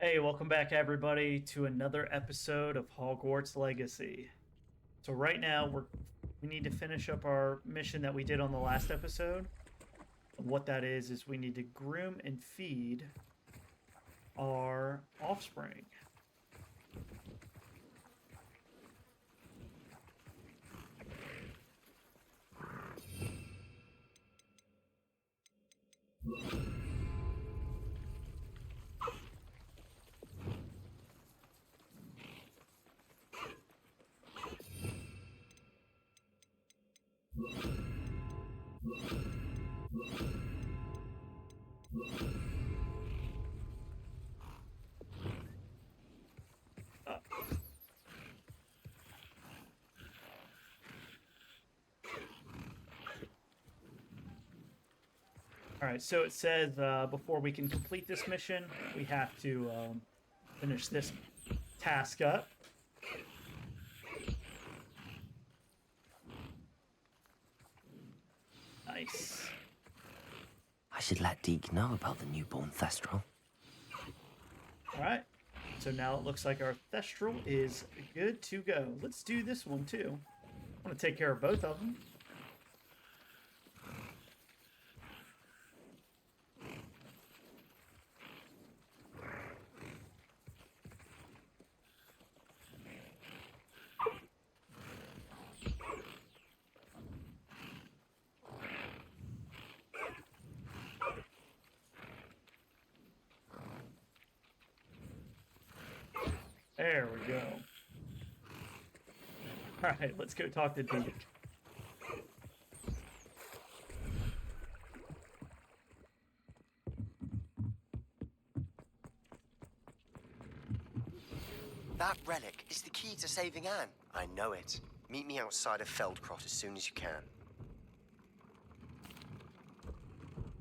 Hey, welcome back everybody to another episode of Hogwarts Legacy. So right now we need to finish up our mission that we did on the last episode. And what that is we need to groom and feed our offspring. Uh, all right, so it says before we can complete this mission, we have to finish this task up. Nice. I should let Deke know about the newborn Thestral. All right. So now it looks like our Thestral is good to go. Let's do this one too. I'm going to take care of both of them. There we go. Alright, let's go talk to Deke. That relic is the key to saving Anne. I know it. Meet me outside of Feldcroft as soon as you can.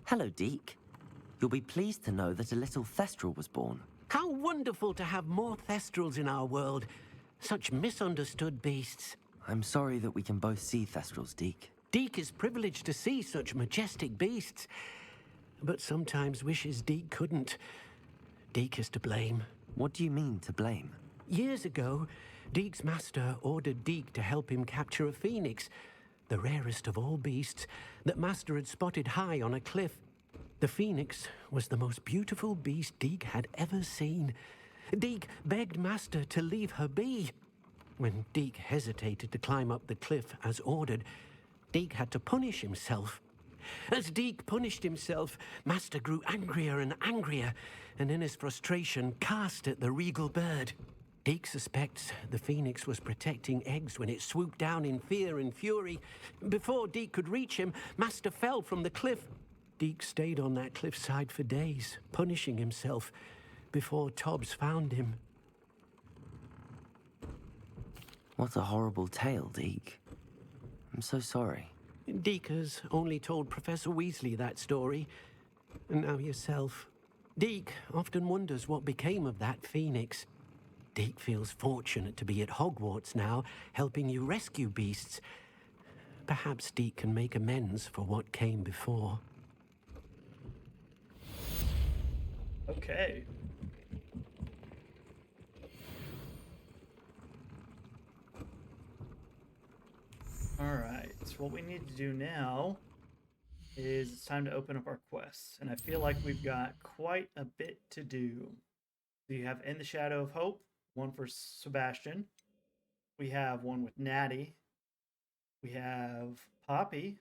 Hello, Deke. You'll be pleased to know that a little Thestral was born. How wonderful to have more Thestrals in our world. Such misunderstood beasts. I'm sorry that we can both see Thestrals, Deke. Deke is privileged to see such majestic beasts, but sometimes wishes Deke couldn't. Deke is to blame. What do you mean, to blame? Years ago, Deke's master ordered Deke to help him capture a phoenix, the rarest of all beasts, that master had spotted high on a cliff. The phoenix was the most beautiful beast Deke had ever seen. Deke begged master to leave her be. When Deke hesitated to climb up the cliff as ordered, Deke had to punish himself. As Deke punished himself, master grew angrier and angrier, and in his frustration cast at the regal bird. Deke suspects the phoenix was protecting eggs when it swooped down in fear and fury. Before Deke could reach him, master fell from the cliff. Deke stayed on that cliffside for days, punishing himself, before Tobbs found him. What a horrible tale, Deke. I'm so sorry. Deke has only told Professor Weasley that story, and now yourself. Deke often wonders what became of that phoenix. Deke feels fortunate to be at Hogwarts now, helping you rescue beasts. Perhaps Deke can make amends for what came before. Okay. Alright, so what we need to do now is it's time to open up our quests. And I feel like we've got quite a bit to do. So you have In the Shadow of Hope, one for Sebastian. We have one with Natty. We have Poppy.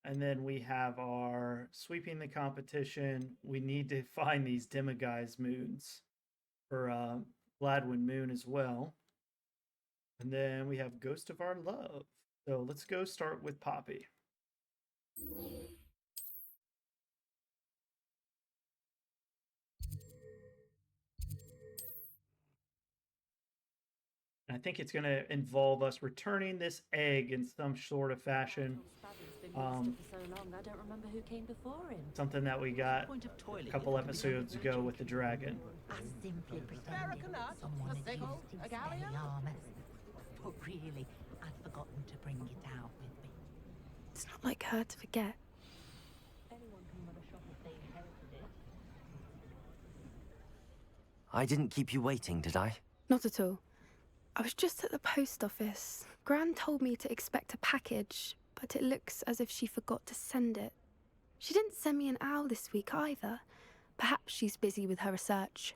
And then we have our Sweeping the Competition. We need to find these Demiguise moons for Gladwin Moon as well. And then we have Ghost of Our Love. So let's go start with Poppy. And I think it's going to involve us returning this egg in some sort of fashion. Something that we got a couple episodes ago with the dragon. But really, I'd forgotten to bring it out with me. It's not like her to forget. Anyone can run a shop if they inherited it. I didn't keep you waiting, did I? Not at all. I was just at the post office. Gran told me to expect a package, but it looks as if she forgot to send it. She didn't send me an owl this week either. Perhaps she's busy with her research.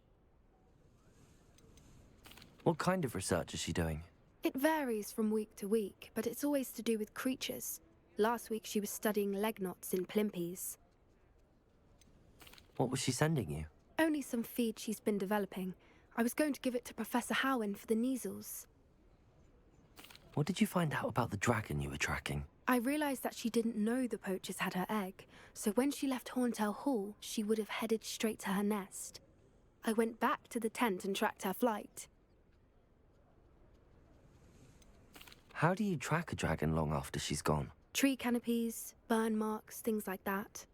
What kind of research is she doing? It varies from week to week, but it's always to do with creatures. Last week she was studying leg knots in plimpies. What was she sending you? Only some feed she's been developing. I was going to give it to Professor Howen for the measles. What did you find out about the dragon you were tracking? I realized that she didn't know the poachers had her egg, so when she left Horntail Hall, she would have headed straight to her nest. I went back to the tent and tracked her flight. How do you track a dragon long after she's gone? Tree canopies, burn marks, things like that.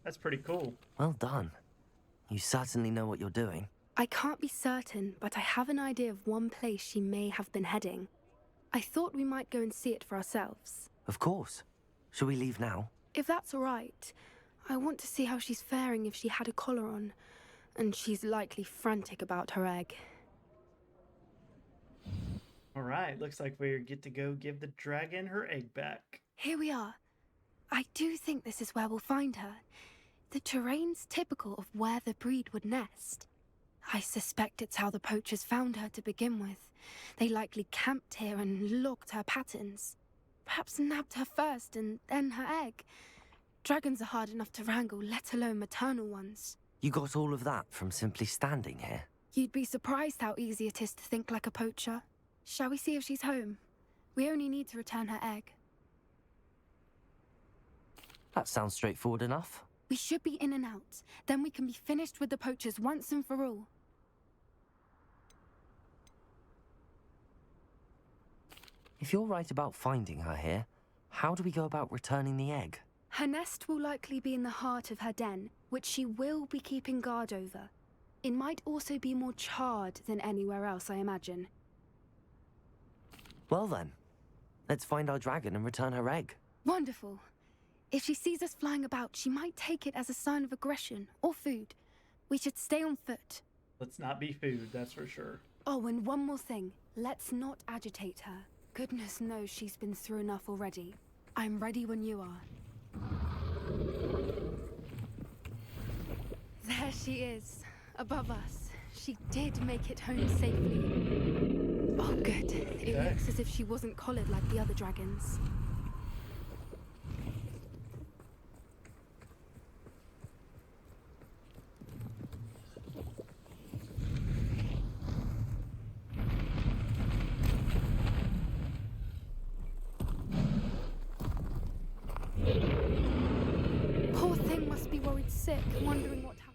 That's pretty cool. Well done. You certainly know what you're doing. I can't be certain, but I have an idea of one place she may have been heading. I thought we might go and see it for ourselves. Of course. Shall we leave now? If that's all right, I want to see how she's faring if she had a collar on, and she's likely frantic about her egg. All right, looks like we get to go give the dragon her egg back. Here we are. I do think this is where we'll find her. The terrain's typical of where the breed would nest. I suspect it's how the poachers found her to begin with. They likely camped here and logged her patterns. Perhaps nabbed her first and then her egg. Dragons are hard enough to wrangle, let alone maternal ones. You got all of that from simply standing here? You'd be surprised how easy it is to think like a poacher. Shall we see if she's home? We only need to return her egg. That sounds straightforward enough. We should be in and out. Then we can be finished with the poachers once and for all. If you're right about finding her here, how do we go about returning the egg? Her nest will likely be in the heart of her den, which she will be keeping guard over. It might also be more charred than anywhere else, I imagine. Well then, let's find our dragon and return her egg. Wonderful. If she sees us flying about, she might take it as a sign of aggression or food. We should stay on foot. Let's not be food, that's for sure. Oh, and one more thing. Let's not agitate her. Goodness knows she's been through enough already. I'm ready when you are. There she is, above us. She did make it home safely. Oh, good. It looks as if she wasn't collared like the other dragons. Poor thing must be worried sick, wondering what happened.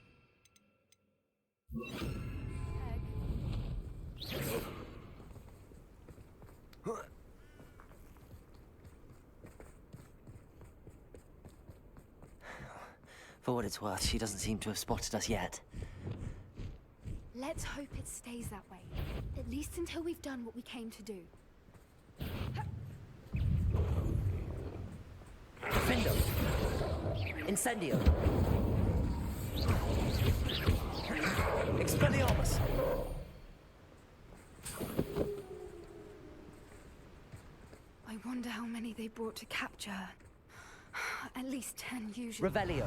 For what it's worth, she doesn't seem to have spotted us yet. Let's hope it stays that way. At least until we've done what we came to do. Findo! Incendio! Expelliarmus! I wonder how many they brought to capture her. At least 10 usually. Revelio!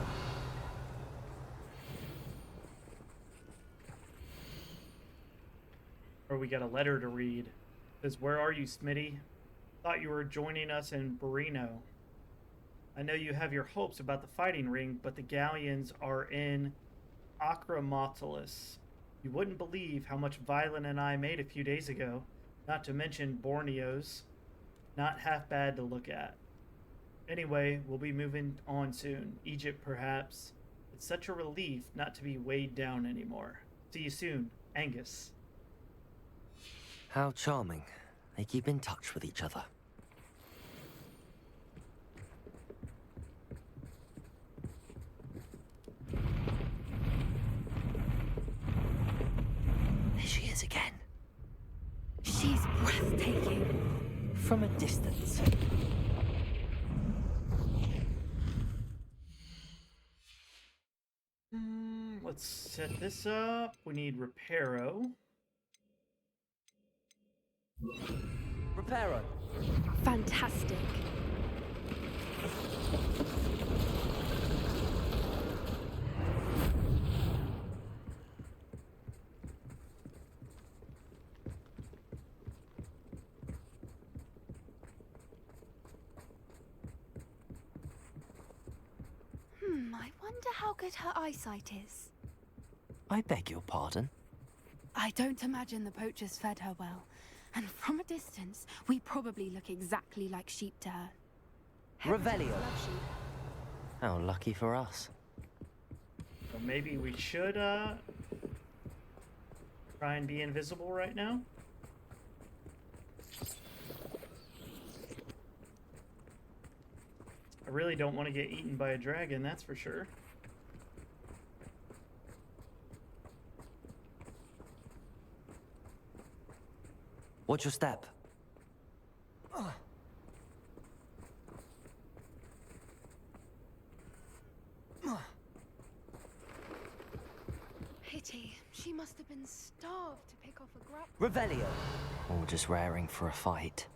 Or we got a letter to read. It says, "Where are you, Smitty? Thought you were joining us in Barino. I know you have your hopes about the fighting ring, but the galleons are in Acromotolis. You wouldn't believe how much Violet and I made a few days ago, not to mention Borneo's. Not half bad to look at. Anyway, we'll be moving on soon. Egypt, perhaps. It's such a relief not to be weighed down anymore. See you soon, Angus." How charming. They keep in touch with each other. There she is again. She's breathtaking. From a distance. let's set this up. We need Reparo. Reparo. Fantastic. I wonder how good her eyesight is. I beg your pardon? I don't imagine the poachers fed her well. And from a distance, we probably look exactly like sheep to her. Revelio. Love sheep. How lucky for us. So maybe we should try and be invisible right now. I really don't want to get eaten by a dragon, that's for sure. Watch your step. Pity. She must have been starved to pick off a grub. Revelio. Or just raring for a fight.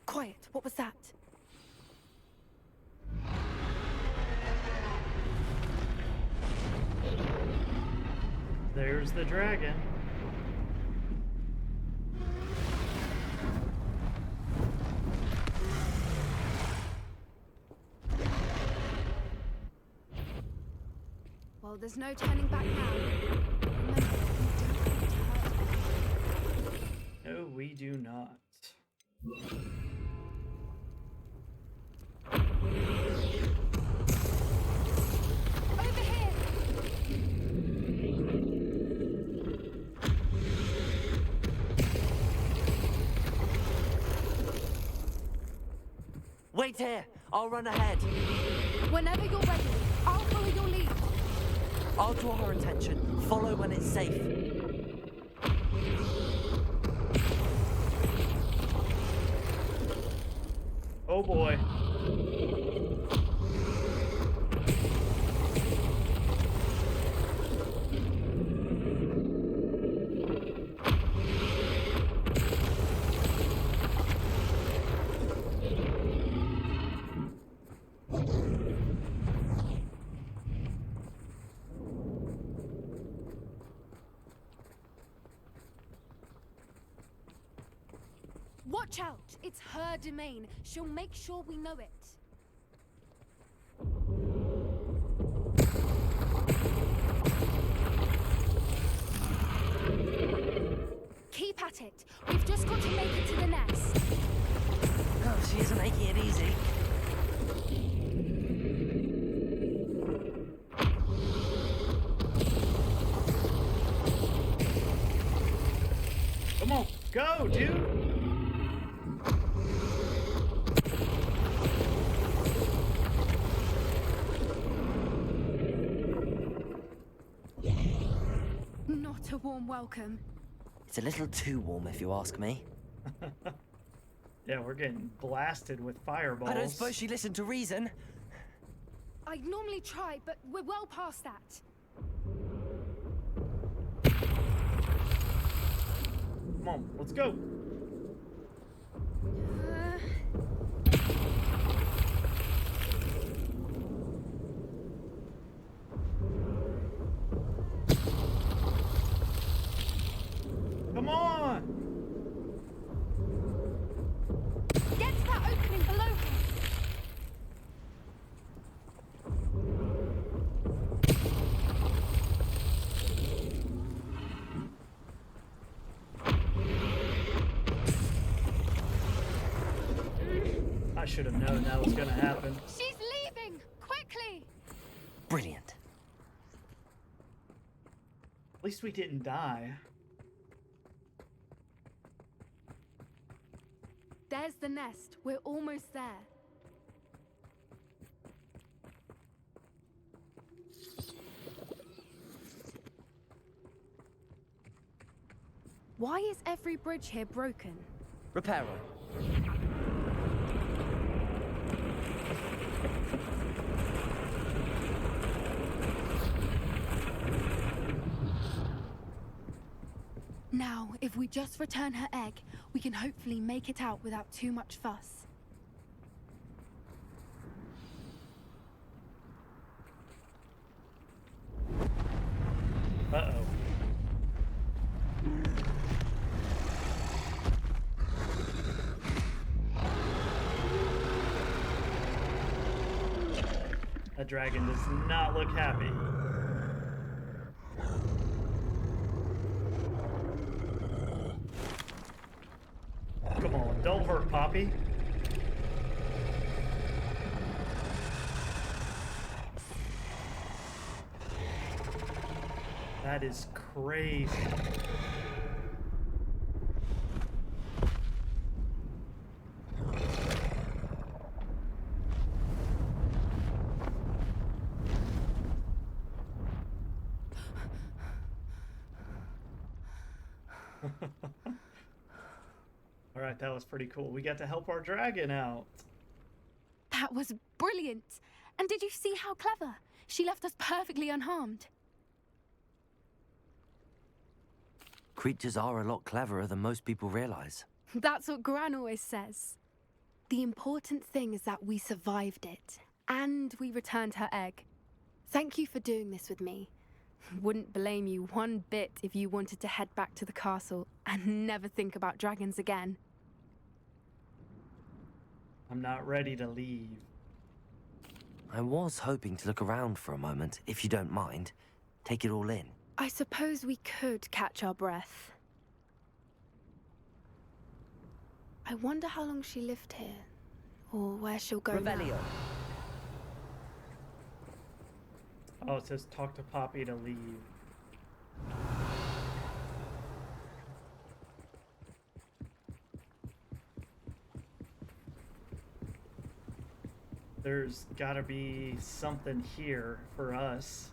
Quiet. What was that? There's the dragon. Well, there's no turning back now. Remember, we don't want to hurt her. No, we do not. Over here! Wait here. I'll run ahead. Whenever you're ready, I'll follow your lead. I'll draw her attention. Follow when it's safe. Oh boy. Watch out! It's her domain. She'll make sure we know it. Keep at it. We've just got to make it to the nest. Oh, she isn't making it easy. Come on, go, dude! Not a warm welcome. It's a little too warm, if you ask me. Yeah, we're getting blasted with fireballs. I don't suppose she listened to reason. I'd normally try, but we're well past that. Come on, let's go. Come on! Get to that opening below her. I should have known that was gonna happen. She's leaving! Quickly! Brilliant. At least we didn't die. There's the nest. We're almost there. Why is every bridge here broken? Repairer. Now, if we just return her egg, we can hopefully make it out without too much fuss. Uh-oh. That dragon does not look happy. Come on, don't hurt Poppy. That is crazy. All right, that was pretty cool. We got to help our dragon out. That was brilliant! And did you see how clever? She left us perfectly unharmed. Creatures are a lot cleverer than most people realize. That's what Gran always says. The important thing is that we survived it, and we returned her egg. Thank you for doing this with me. Wouldn't blame you one bit if you wanted to head back to the castle and never think about dragons again. I'm not ready to leave. I was hoping to look around for a moment, if you don't mind. Take it all in. I suppose we could catch our breath. I wonder how long she lived here, or where she'll go now. Revelio. Oh, it says talk to Poppy to leave. There's gotta be something here for us.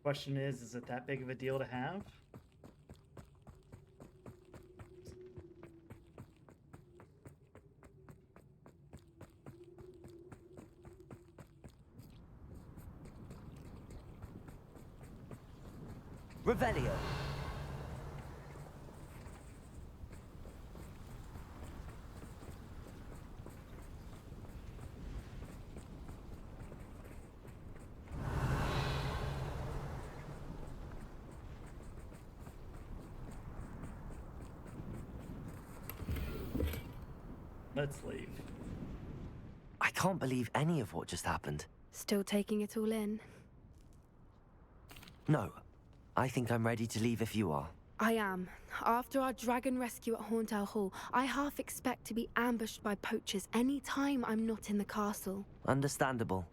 Question is it that big of a deal to have? Revelio. Let's leave. I can't believe any of what just happened. Still taking it all in. No. I think I'm ready to leave if you are. I am. After our dragon rescue at Hauntow Hall, I half expect to be ambushed by poachers any time I'm not in the castle. Understandable.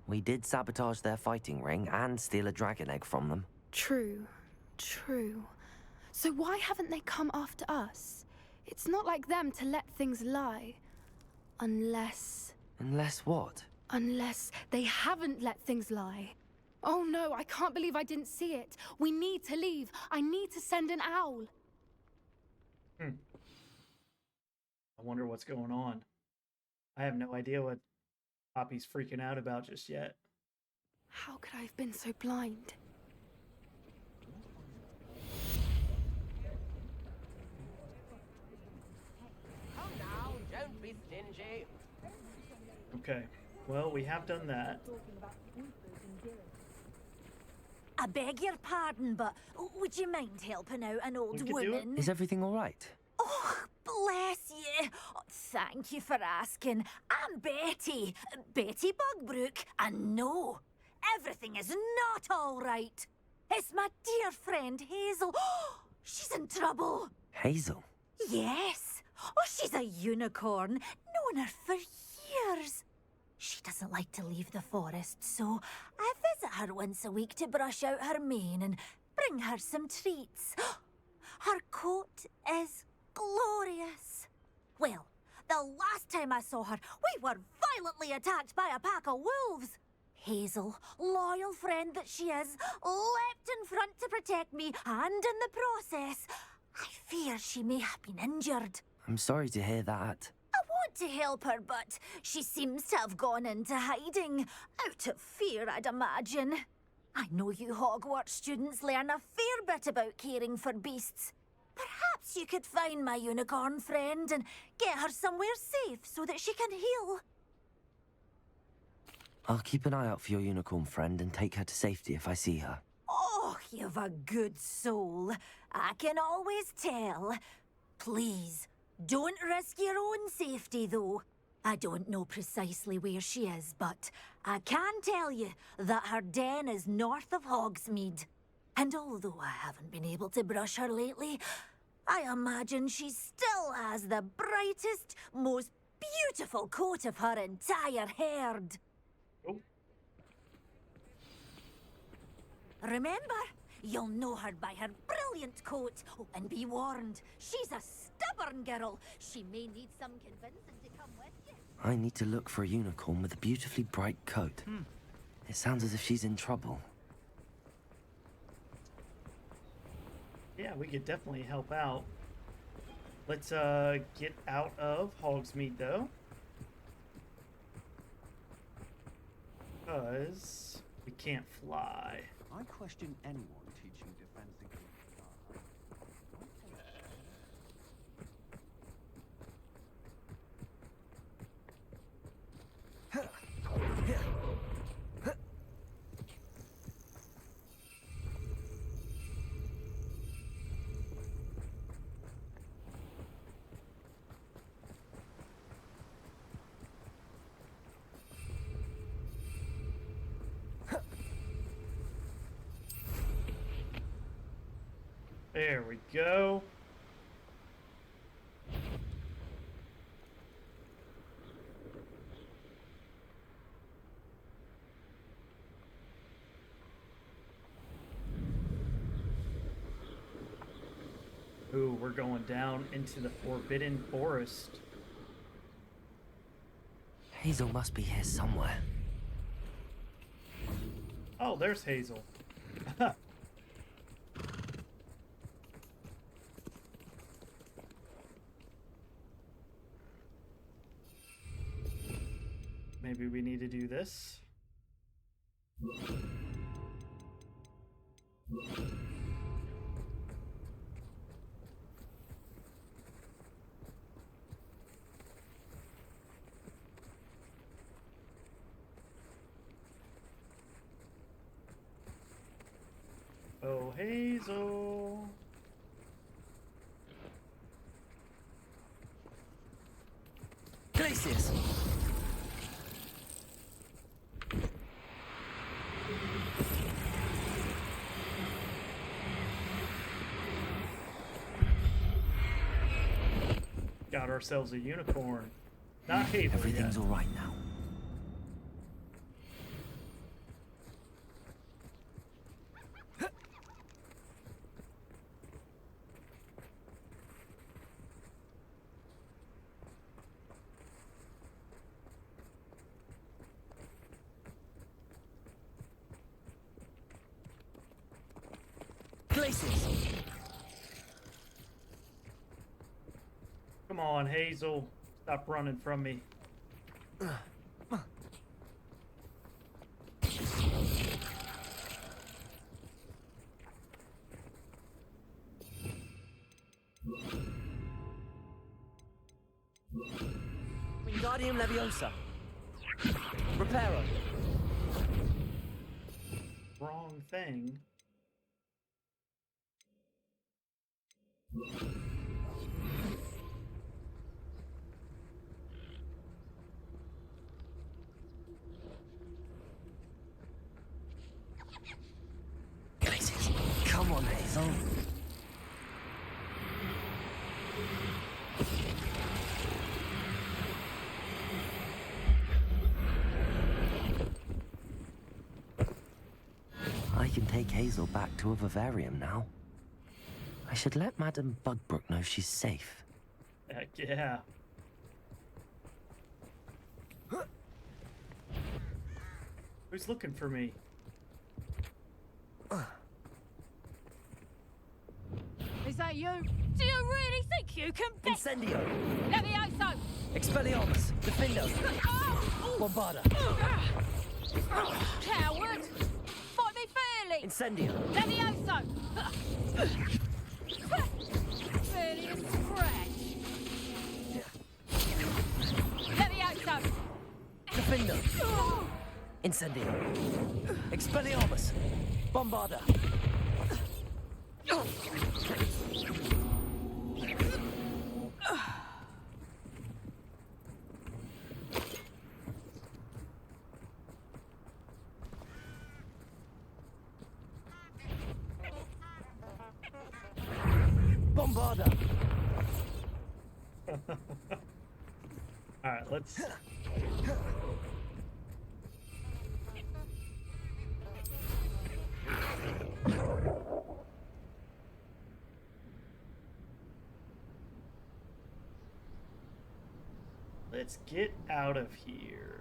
We did sabotage their fighting ring and steal a dragon egg from them. True. True. So why haven't they come after us? It's not like them to let things lie. Unless What? Unless they haven't let things lie. Oh no, I can't believe I didn't see it. We need to leave. I need to send an owl. I wonder what's going on. I have no idea what Poppy's freaking out about just yet. How could I have been so blind? Come down, don't be stingy. Okay, well, we have done that. I beg your pardon, but would you mind helping out an We old could do it. woman? Is everything all right? Oh, bless you. Oh, thank you for asking. I'm Betty. Betty Bugbrook. And no, everything is not all right. It's my dear friend Hazel. She's in trouble. Hazel? Yes. Oh, she's a unicorn. Known her for years. She doesn't like to leave the forest, so I visit her once a week to brush out her mane and bring her some treats. Her coat is glorious. Well, the last time I saw her, we were violently attacked by a pack of wolves. Hazel, loyal friend that she is, leapt in front to protect me, and in the process, I fear she may have been injured. I'm sorry to hear that. I want to help her, but she seems to have gone into hiding. Out of fear, I'd imagine. I know you Hogwarts students learn a fair bit about caring for beasts. Perhaps you could find my unicorn friend and get her somewhere safe so that she can heal. I'll keep an eye out for your unicorn friend and take her to safety if I see her. Oh, you've a good soul. I can always tell. Please, don't risk your own safety, though. I don't know precisely where she is, but I can tell you that her den is north of Hogsmeade. And although I haven't been able to brush her lately, I imagine she still has the brightest, most beautiful coat of her entire herd. Oh. Remember, you'll know her by her brilliant coat. Oh, and be warned, she's a stubborn girl. She may need some convincing to come with you. I need to look for a unicorn with a beautifully bright coat. It sounds as if she's in trouble. Yeah, we could definitely help out. Let's get out of Hogsmeade though. Because we can't fly. I question anyone teaching defense against There we go. Ooh, we're going down into the Forbidden Forest. Hazel must be here somewhere. Oh, there's Hazel. Maybe we need to do this. Oh, Hazel. Glacius! Got ourselves a unicorn. Not Hazel Everything's yet. all right now. Glacius! Come on, Hazel. Stop running from me. Wingardium Leviosa! Reparo! Wrong thing. Glacius! Come on, Hazel! I can take Hazel back to a vivarium now. I should let Madame Bugbrook know she's safe. Heck yeah. Who's looking for me? Is that you? Do you really think you can be? Incendio! Levioso! Expelliarmus! Defendo! Oh! Bombarda! Coward! Fight me fairly! Incendio! Levioso! Barely a scratch! Levioso! Defendo! Incendio! Expelliarmus! Bombarda! Bombarda! All right, let's. Let's get out of here.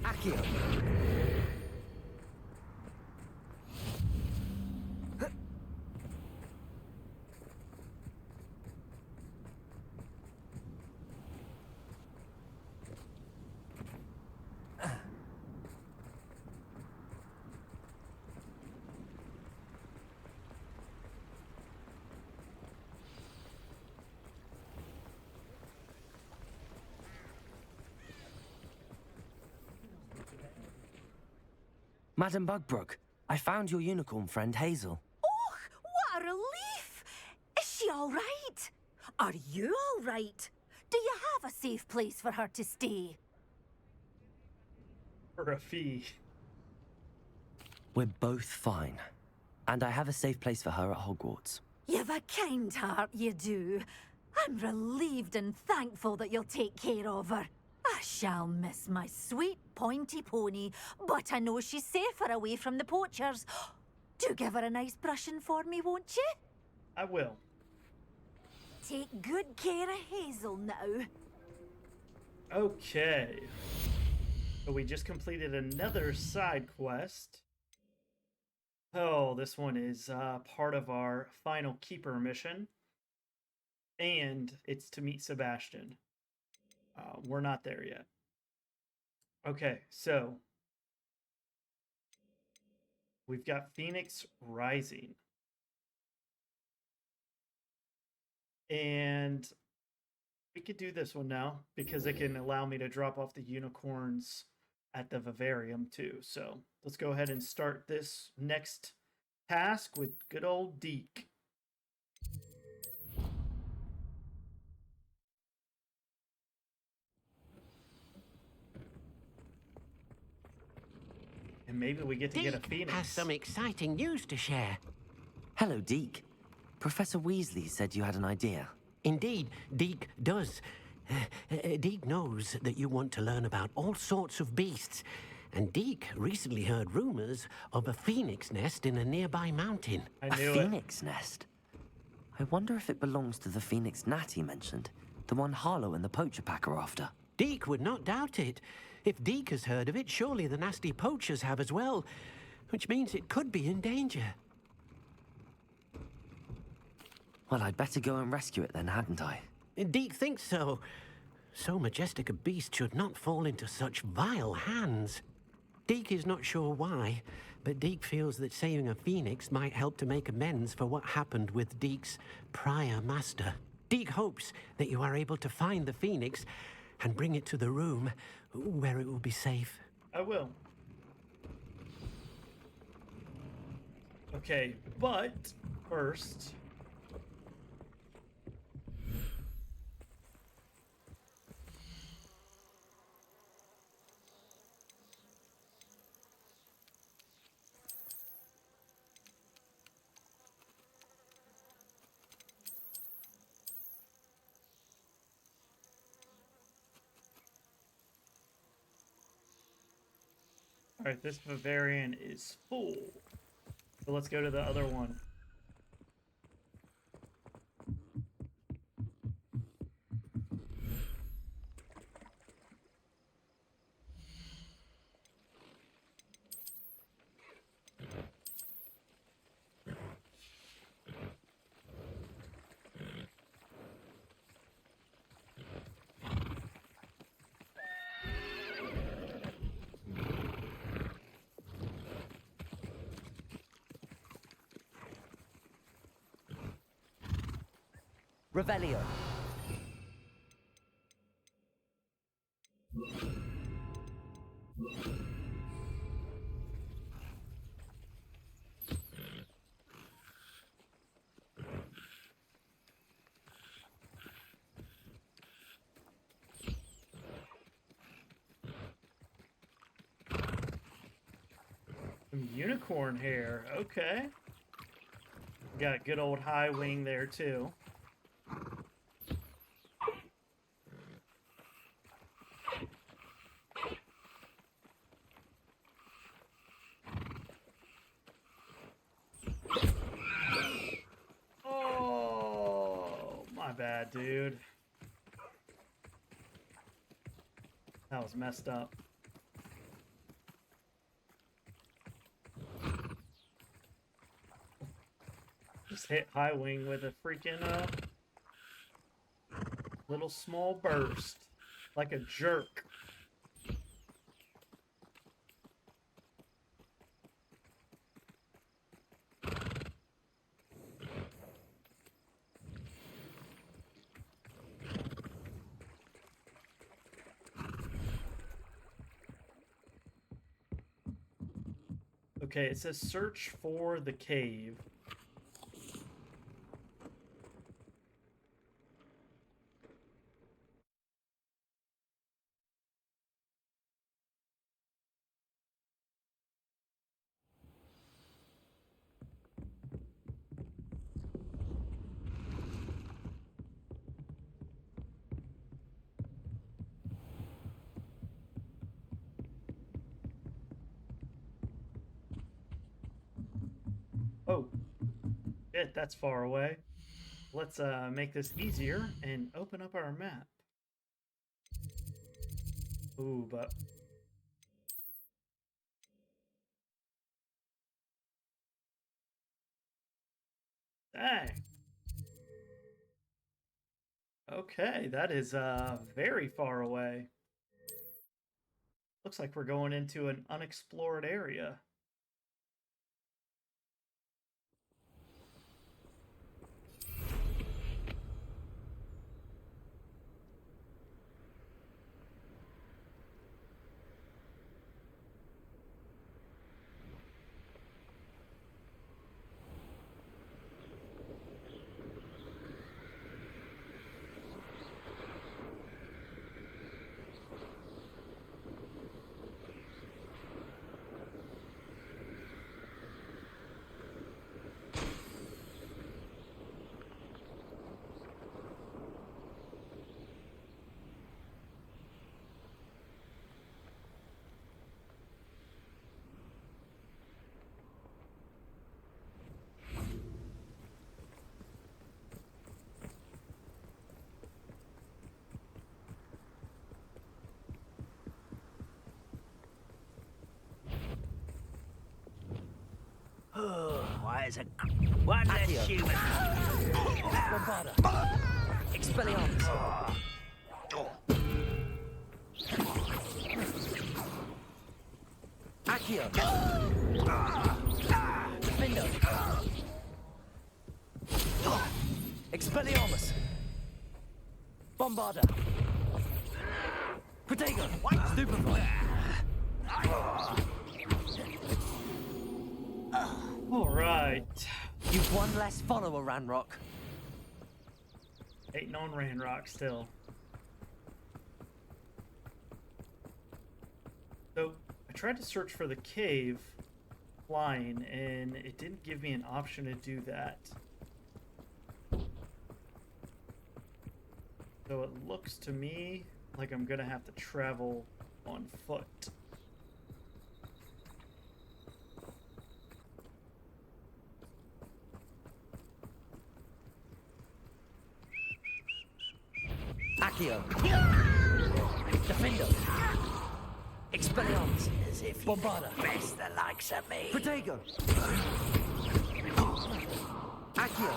Accio! Madam Bugbrook, I found your unicorn friend Hazel. Oh, what a relief! Is she all right? Are you all right? Do you have a safe place for her to stay? For a fee. We're both fine. And I have a safe place for her at Hogwarts. You've a kind heart, you do. I'm relieved and thankful that you'll take care of her. I shall miss my sweet pointy pony, but I know she's safer away from the poachers. Do give her a nice brushing for me, won't you? I will. Take good care of Hazel now. Okay. So we just completed another side quest. Oh, this one is part of our final keeper mission. And it's to meet Sebastian. We're not there yet. Okay, so we've got Phoenix Rising. And we could do this one now because it can allow me to drop off the unicorns at the vivarium too. So let's go ahead and start this next task with good old Deke. And maybe we get to get a Deke phoenix. has some exciting news to share. Hello, Deke. Professor Weasley said you had an idea. Indeed, Deke does. Deke knows that you want to learn about all sorts of beasts. And Deke recently heard rumors of a phoenix nest in a nearby mountain. I A knew it. phoenix nest? I wonder if it belongs to the phoenix Natty mentioned. The one Harlow and the poacher pack are after. Deke would not doubt it. If Deke has heard of it, surely the nasty poachers have as well. Which means it could be in danger. Well, I'd better go and rescue it then, hadn't I? Deke thinks so. So majestic a beast should not fall into such vile hands. Deke is not sure why, but Deke feels that saving a phoenix might help to make amends for what happened with Deke's prior master. Deke hopes that you are able to find the phoenix and bring it to the room where it will be safe. I will. Okay, but first... Alright, this Bavarian is full. So let's go to the other one. Revelio. Some unicorn hair. Okay. Got good old high wing there, too. Oh, my bad, dude. That was messed up. Just hit high wing with a freaking little small burst. Like a jerk. Okay, it says search for the cave. Oh, shit, that's far away. Let's make this easier and open up our map. Ooh, but... Dang. Okay, that is very far away. Looks like we're going into an unexplored area. Why is it? One less human. Bombarda. Expelliarmus. Accio. Defendo. Expelliarmus. Bombarda. Protego. Stupefy. All right. You've one less follower, Ranrock. Hating on Ranrock still. So, I tried to search for the cave flying, and it didn't give me an option to do that. So it looks to me like I'm gonna have to travel on foot. Accio. Defendo. Expelliarmus. As if you Bombarda. best the likes of me. Protego. Accio.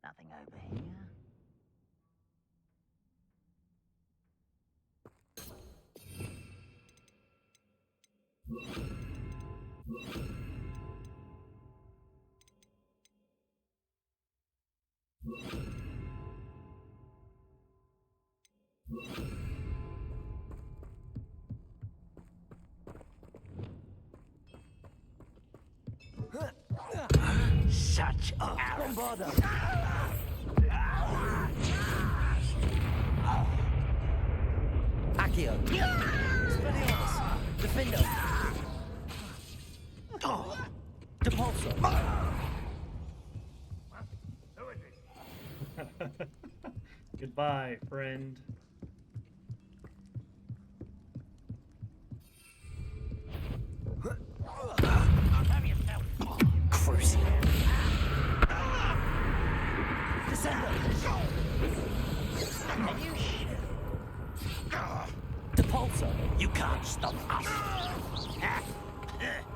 Nothing over here. Such a Bombarda. Accio. Expelliarmus. Defendo. Depulso. Goodbye, friend. Crucial. Descendo. And you Depulso. You can't stop us.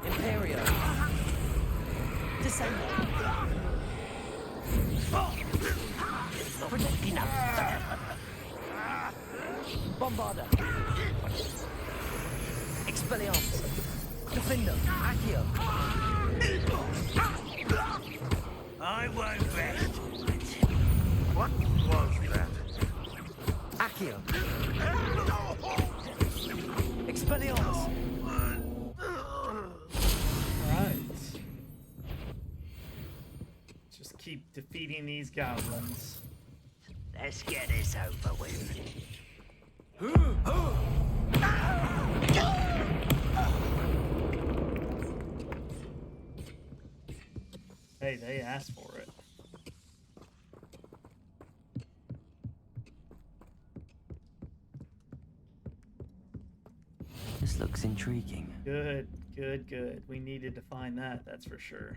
Imperio. Descendo. Enough. Bombarda. Expelliarmus. Defendo. Accio. I won't rest. What was that? Accio. Expelliarmus. Alright. Just keep defeating these goblins. Let's get this over with. Hey, they asked for it. This looks intriguing. Good, good, good. We needed to find that, that's for sure.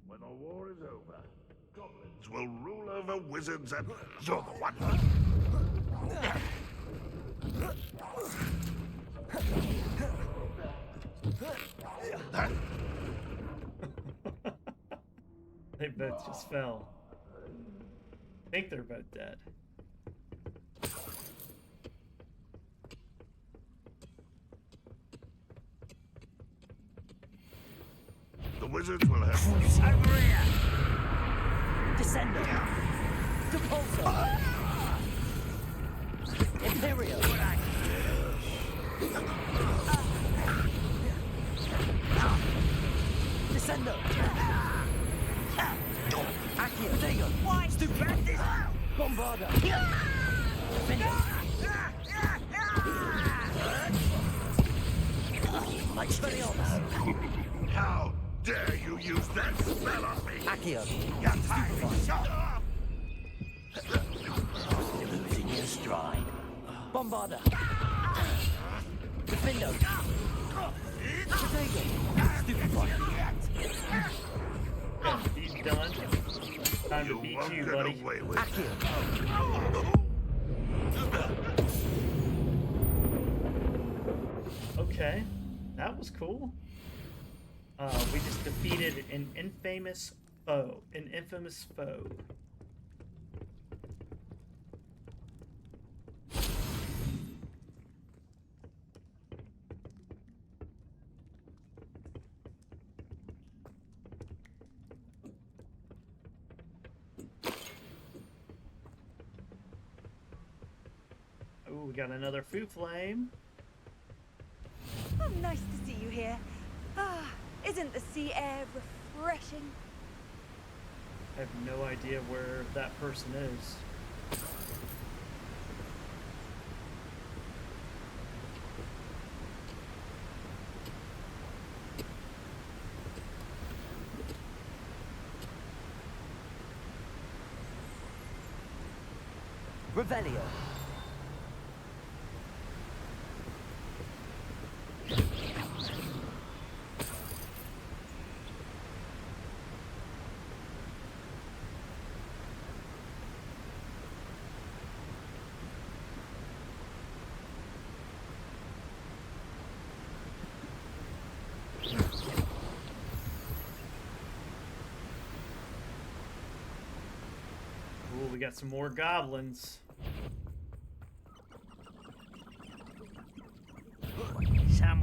When the war is over, goblins will rule over wizards and you're the one. They both just fell. I think they're both dead. The wizards will have Over here. Descendo. Depulso. Imperio. Descendo. Accio. Protego. Why stupid? Bombarda. Defendo. Expelliarmus. How dare you use that spell on me? Accio. Losing your stride. Bombarda. Defendo. Protego. Stupefy. He's done. Time to beat won't you, get buddy. away with Accio. Okay, that was cool. We just defeated an infamous foe. An infamous foe. Oh, we got another food flame. Oh, nice to see you here. Ah, isn't the sea air refreshing? I have no idea where that person is. Revelio. Ooh, we got some more goblins.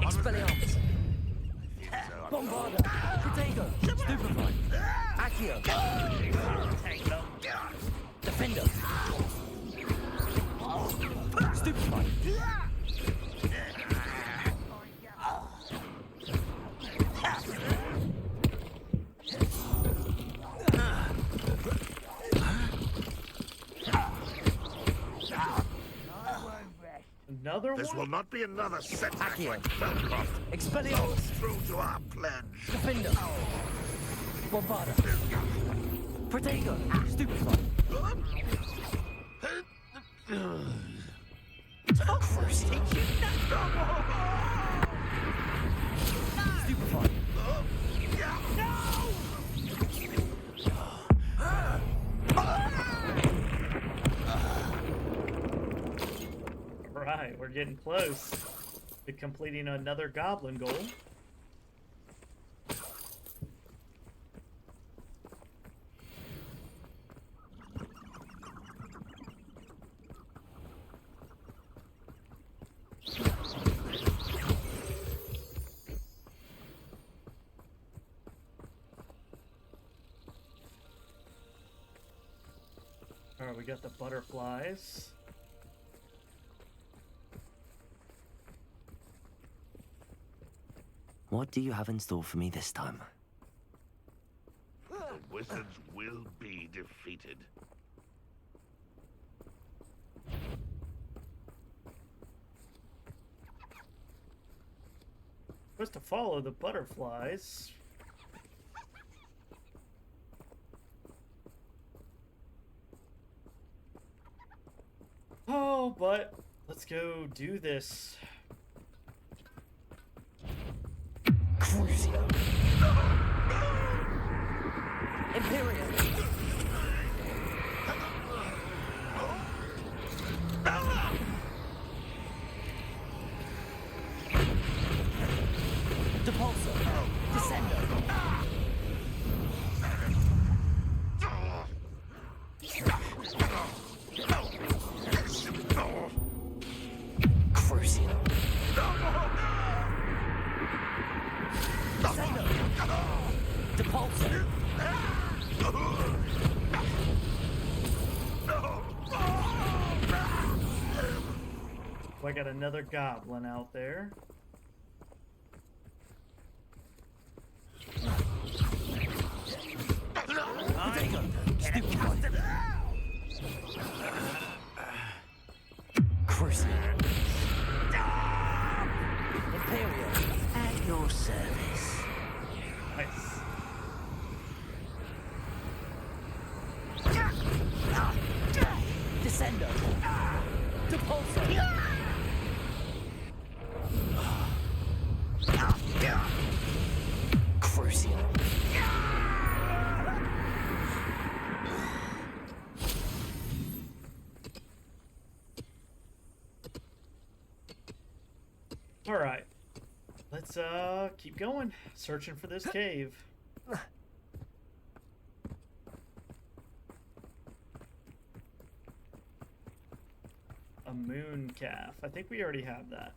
Expelliarmus. Bombarda. Protego. Stupefy. Accio. Take long. Defender. Stupefy. Another This one? will not be another setback Accio. like Feldcroft. Expelliarmus. True to our pledge. Defender. Bombarda. Protego. Stupefy. Stupefy. Alright, we're getting close to completing another goblin goal. Alright, we got the butterflies. What do you have in store for me this time? The wizards will be defeated. Supposed to follow the butterflies. Oh, but let's go do this. Crucio. Imperial. Depulso. Descendo. Crucio. Descendo. Depulso. So I got another goblin out there. Crucio. Imperial. At your service. Nice. Descendo. Depulso. Crucio. All right. Let's keep going, searching for this cave. A moon calf. I think we already have that.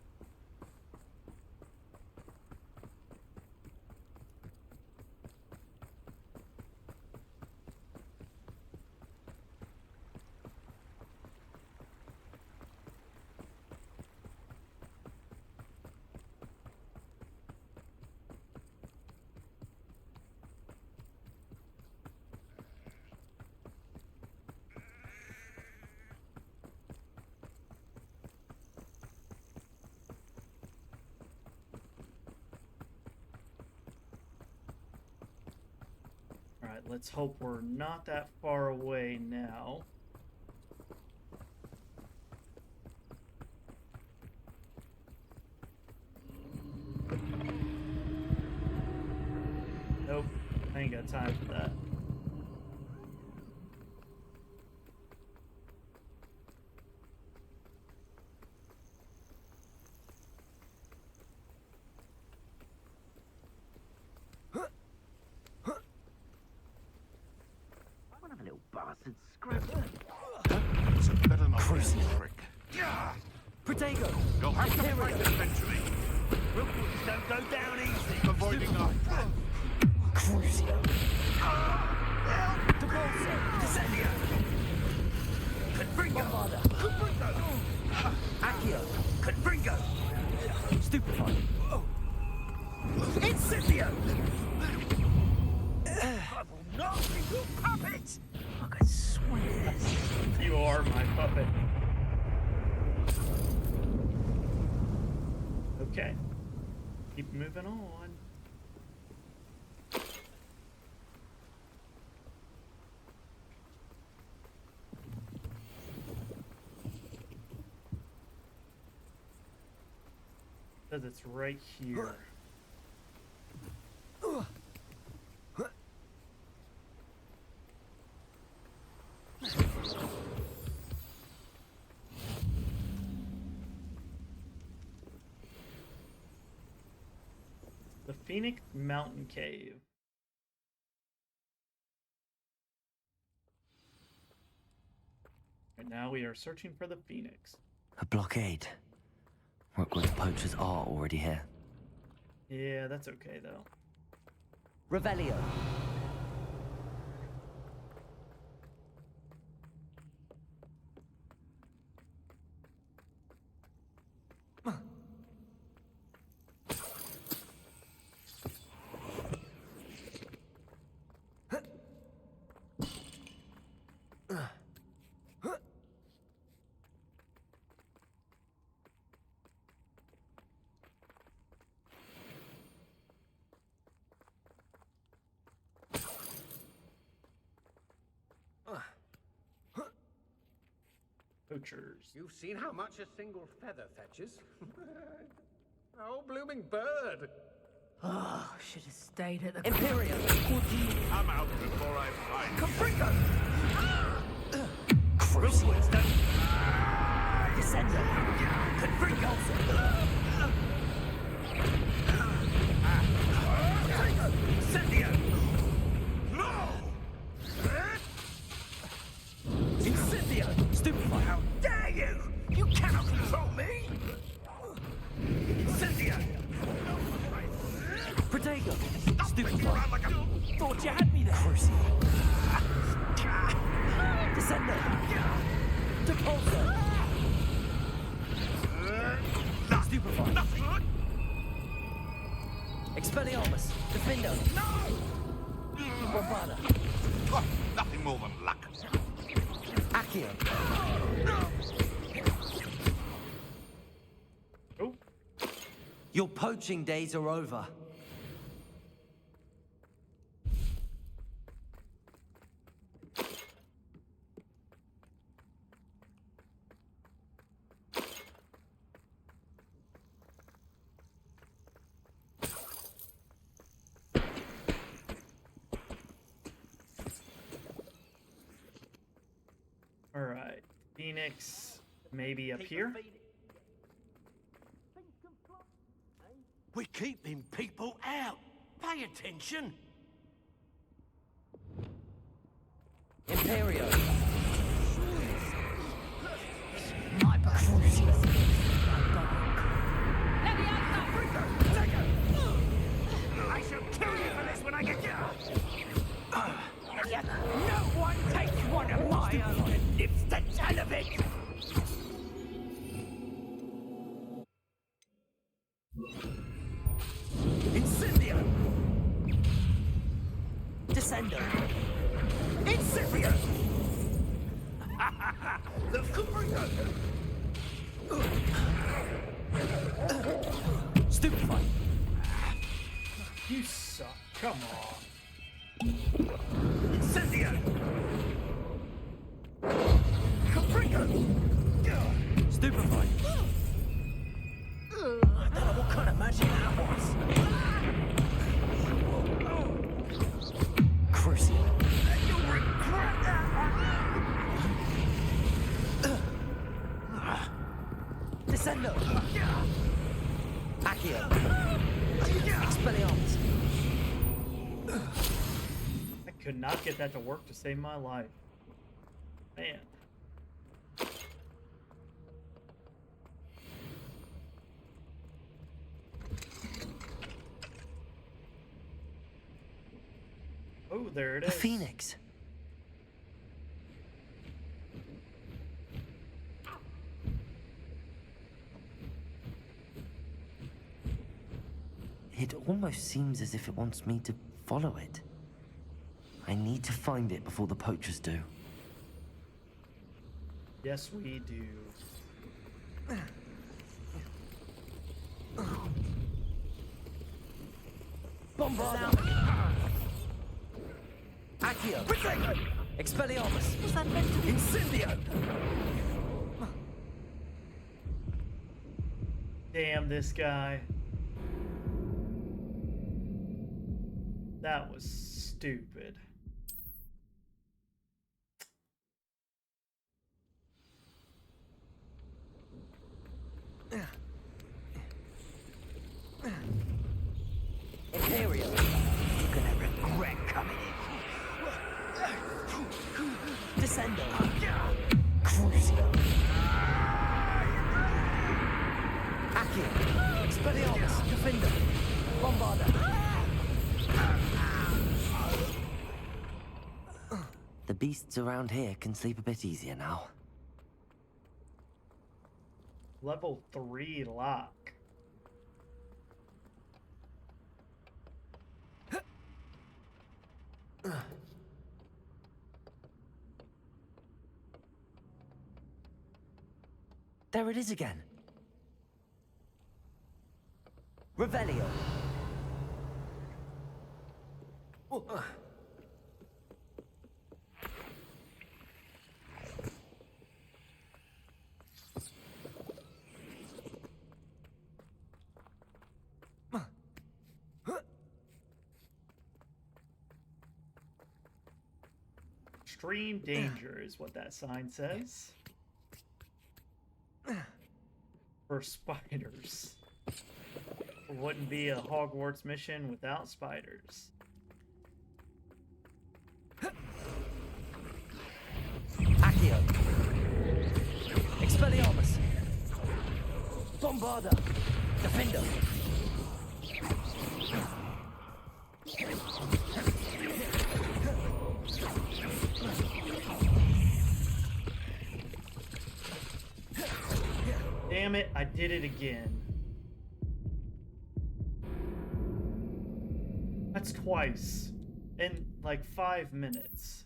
Alright, let's hope we're not that far away now. ain't got time for that. One of a little bastard scrap. It's a better not crazy trick. Protego! You'll have to fight eventually. Wilkins don't go down easy. Avoiding our trap. Crucio. Debolso. Descendio. Confringo. Bombarda. Accio. Confringo. Stupefy. Incendio. I will not be your puppet. I could swear. You are my puppet. Okay. Keep moving on. Says it's right here. The Phoenix Mountain Cave. And now we are searching for the Phoenix. A blockade. Rookwood's poachers are already here. Yeah, that's okay though. Revelio. Poachers. You've seen how much a single feather fetches? Oh, blooming bird! Oh, should have stayed at the Imperial. I'm out before I find Confringo. Wilkins don't. Descendo. Confringo. Incendio. No! Incendio. Stupefy. How dare you! You cannot control me! Incendio. Protego. Stupefy. Thought you had me there. Descendo. Depulso. Stupefy. Nothing! Expelliarmus. Defendo. No! Bombarda. Oh, nothing more than luck. Accio. Oh. Your poaching days are over. All right. Phoenix maybe up here. We're keeping people out. Pay attention. Imperio. sniper. I shall kill you for this when I get you. No one takes one of my own and lives to tell of it. Incendio. Descendo. Incendio. The Cooper. Stupefy. You suck. Come on. Incendio. Confringo. Stupefy. I don't know what kind of magic that was. Expelliarmus! I could not get that to work to save my life. Man. Oh, there it is. A phoenix! It almost seems as if it wants me to follow it. I need to find it before the poachers do. Yes, we do. Bombarda! Accio! Expelliarmus! Was that meant to be? Incendio! Damn this guy. That was stupid. Imperial! You're gonna regret coming in. Descendo! Crucio! Accio! Expelliarmus! Defender! Bombarda! The beasts around here can sleep a bit easier now. Level 3 lock. There it is again. Revelio. Extreme danger is what that sign says. For spiders. It wouldn't be a Hogwarts mission without spiders. Accio. Expelliarmus. Bombarda. Defender. Damn it, I did it again. That's twice. In like 5 minutes.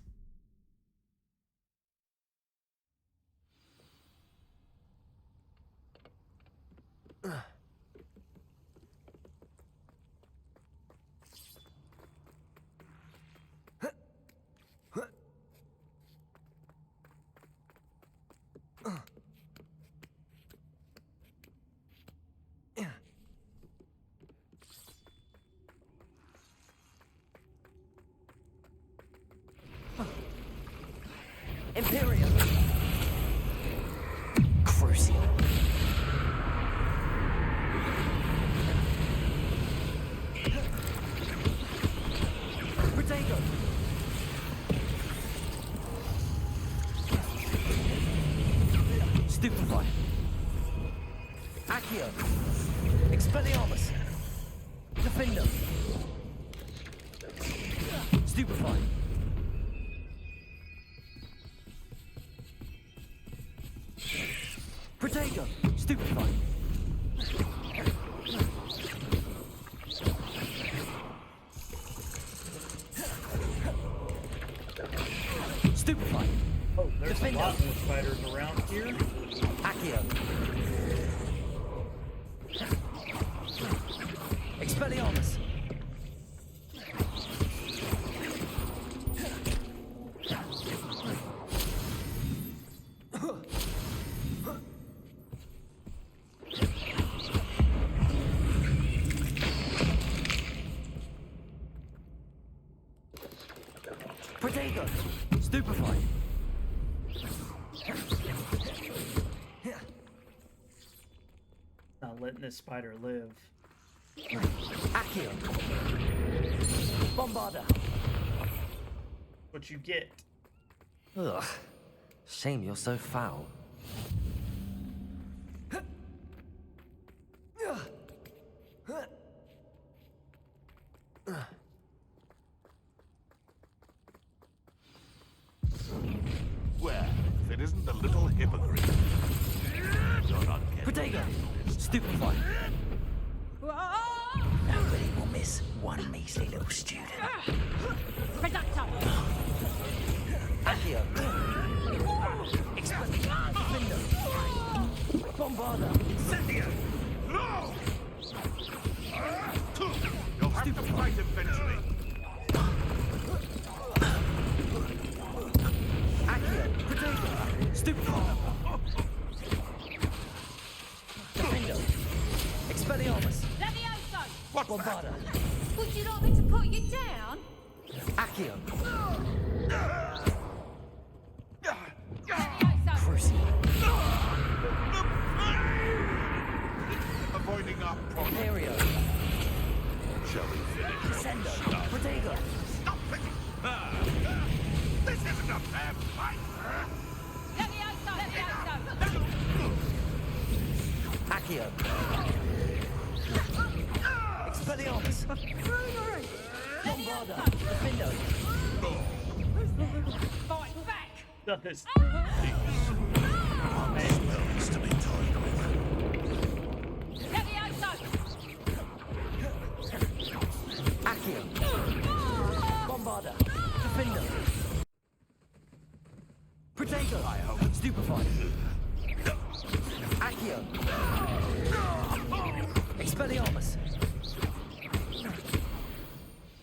Imperial. Crucio. Protego. Stupefy. Accio. Expelliarmus. Defender. Stupefy. Protego. Stupefy. Stupefy. Oh, there's Defender. a lot more spiders around here. Accio. Expelliarmus. Protego. Stupefy. Not letting this spider live. Accio. Bombarda. What you get. Ugh. Shame you're so foul. Well, if it isn't the little hypocrite. You're not getting Protego. Stupefy. Nobody will miss one measly little student. Reducto. Accio. Explosive. Bombarda. Incendio! No! You'll have to fight eventually. Accio. Protego. Stupefy. Defendo. Expelliarmus. Levioso. What's Bombarda. Would you like me to put you down? Accio. Levioso. Crucio. Avoiding our problem. Imperio. Shall we finish? Descendo. Protego. Stop it! This isn't a fair fight! Levioso. Levioso. Accio. Expelliarmus. Bombarda. Defendo. Fight back. Done this. Spells to be toyed with. Levioso. Accio. Bombarda. Defendo. Protego. Stupefy. Accio. Expelliarmus.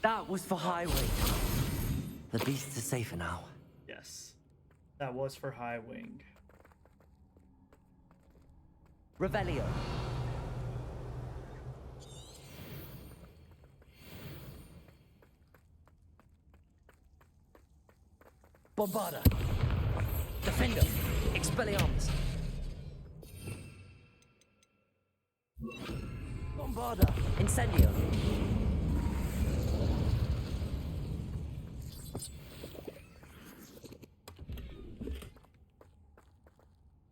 That was for Highway. The beasts are safer now. Yes. That was for High Wing. Revelio. Bombarda. Defendo. Expelliarmus. Bombarda. Incendio.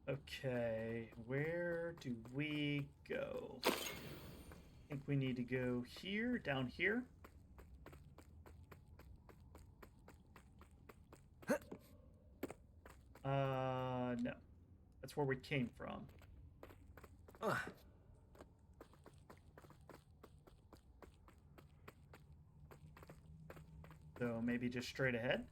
Okay, where do we go? I think we need to go here, down here. No. That's where we came from. So maybe just straight ahead?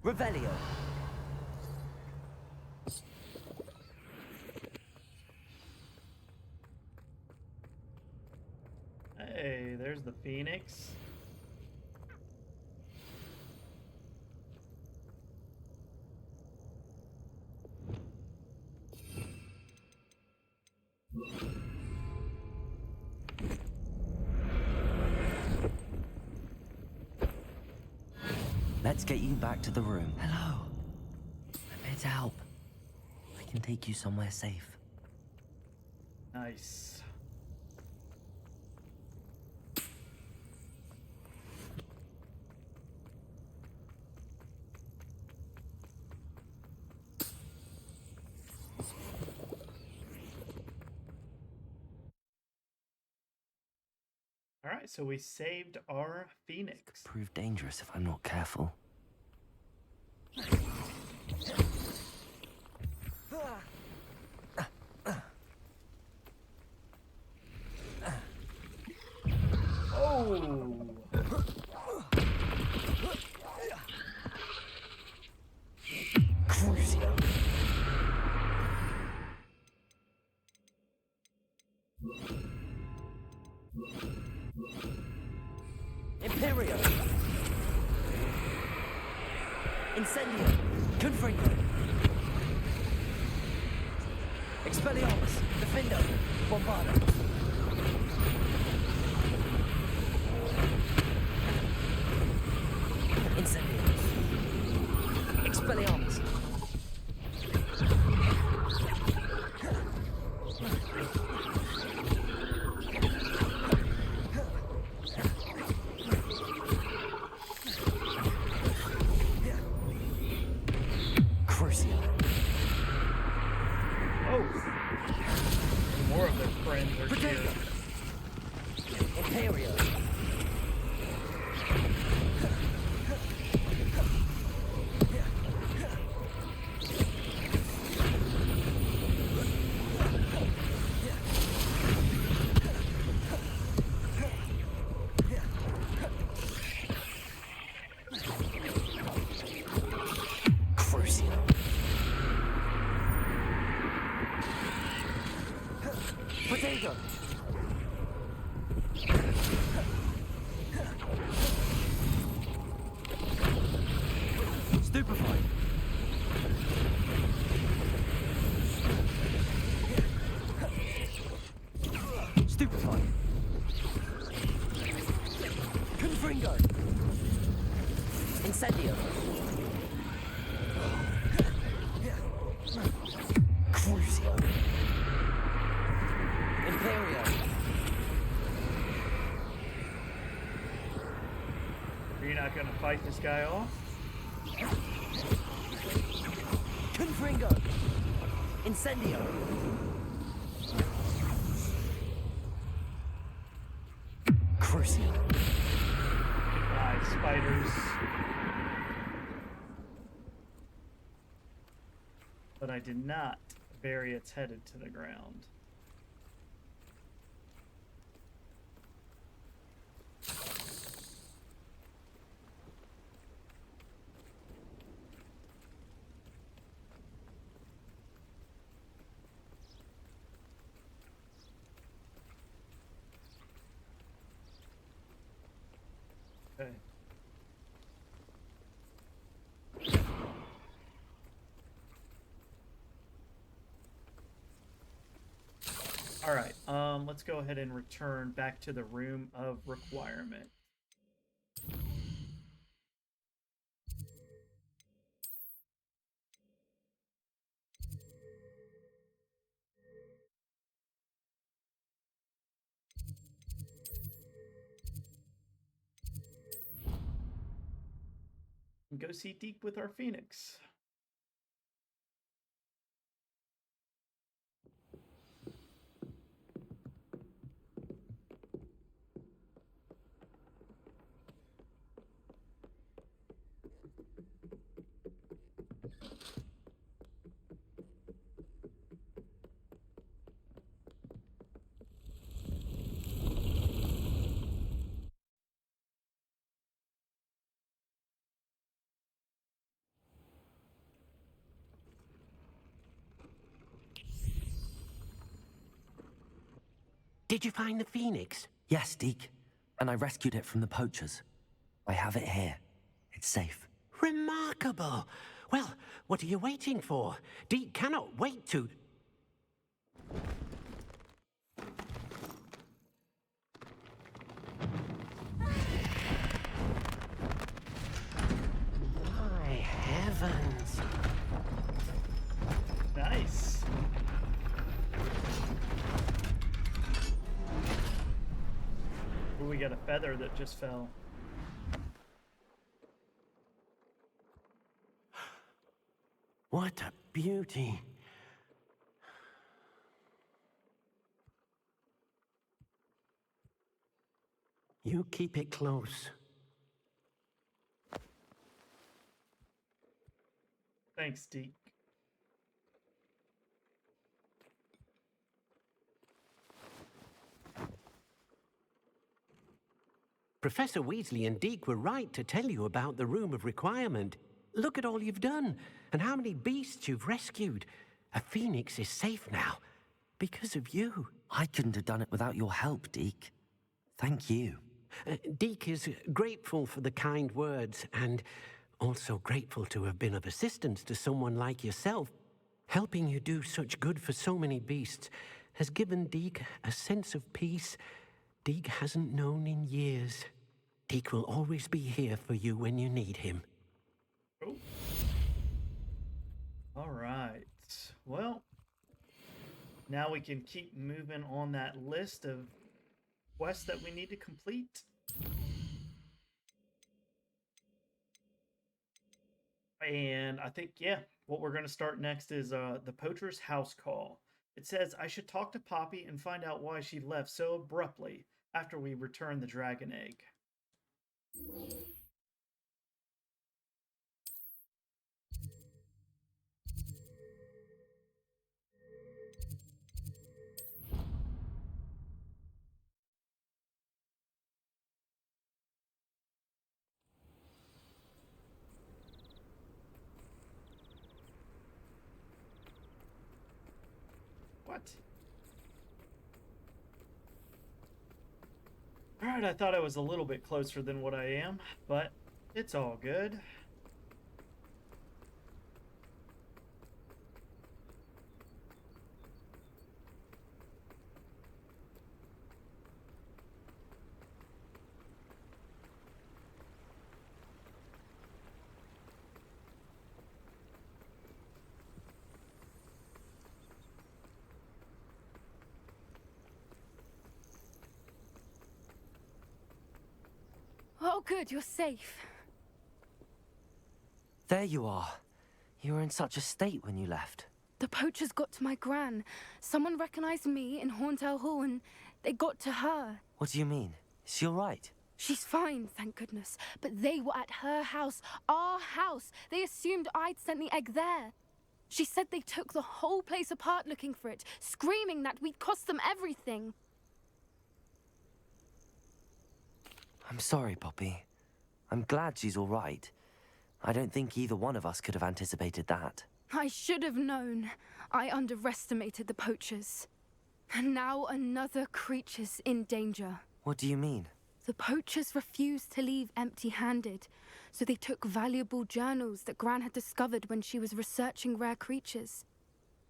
Revelio. Hey, there's the Phoenix. Let's get you back to the room. Hello. I'm here to help. I can take you somewhere safe. Nice. All right, so we saved our Phoenix. Prove dangerous if I'm not careful. Oh! Crucio. Imperio. Incendio! Confringo! Expelliarmus! Defendo! Bombardo! Incendio! Expelliarmus! Crucio! Oh! More of their friends are here. Imperio! Crucio! Potato! Stupefied! Stupefied! Confringo! Incendio! Crucio! Imperio! Are you not gonna fight this guy off? Confringo! Incendio! Crucio! Goodbye, spiders. But I did not bury its head into the ground. Okay. All right. Let's go ahead and return back to the room of requirement. And go see Deep with our Phoenix. Did you find the Phoenix? Yes, Deke. And I rescued it from the poachers. I have it here. It's safe. Remarkable! Well, what are you waiting for? Deke cannot wait to... My heavens! Nice. Ooh, we got a feather that just fell. What a beauty! You keep it close. Thanks, Deke. Professor Weasley and Deke were right to tell you about the Room of Requirement. Look at all you've done, and how many beasts you've rescued. A phoenix is safe now, because of you. I couldn't have done it without your help, Deke. Thank you. Deke is grateful for the kind words, and, Also grateful to have been of assistance to someone like yourself. Helping you do such good for so many beasts has given Deke a sense of peace Deke hasn't known in years. Deke will always be here for you when you need him. Oh. All right. Well, now we can keep moving on that list of quests that we need to complete. And I think, yeah, what we're going to start next is the Poacher's House Call. It says, I should talk to Poppy and find out why she left so abruptly after we returned the dragon egg. What? Alright, I thought I was a little bit closer than what I am, but it's all good. Oh, good, you're safe. There you are. You were in such a state when you left. The poachers got to my gran. Someone recognized me in Horntail Hall and they got to her. What do you mean? Is she all right? She's fine, thank goodness. But they were at her house, our house. They assumed I'd sent the egg there. She said they took the whole place apart looking for it, screaming that we'd cost them everything. I'm sorry, Poppy. I'm glad she's all right. I don't think either one of us could have anticipated that. I should have known. I underestimated the poachers. And now another creature's in danger. What do you mean? The poachers refused to leave empty-handed, so they took valuable journals that Gran had discovered when she was researching rare creatures.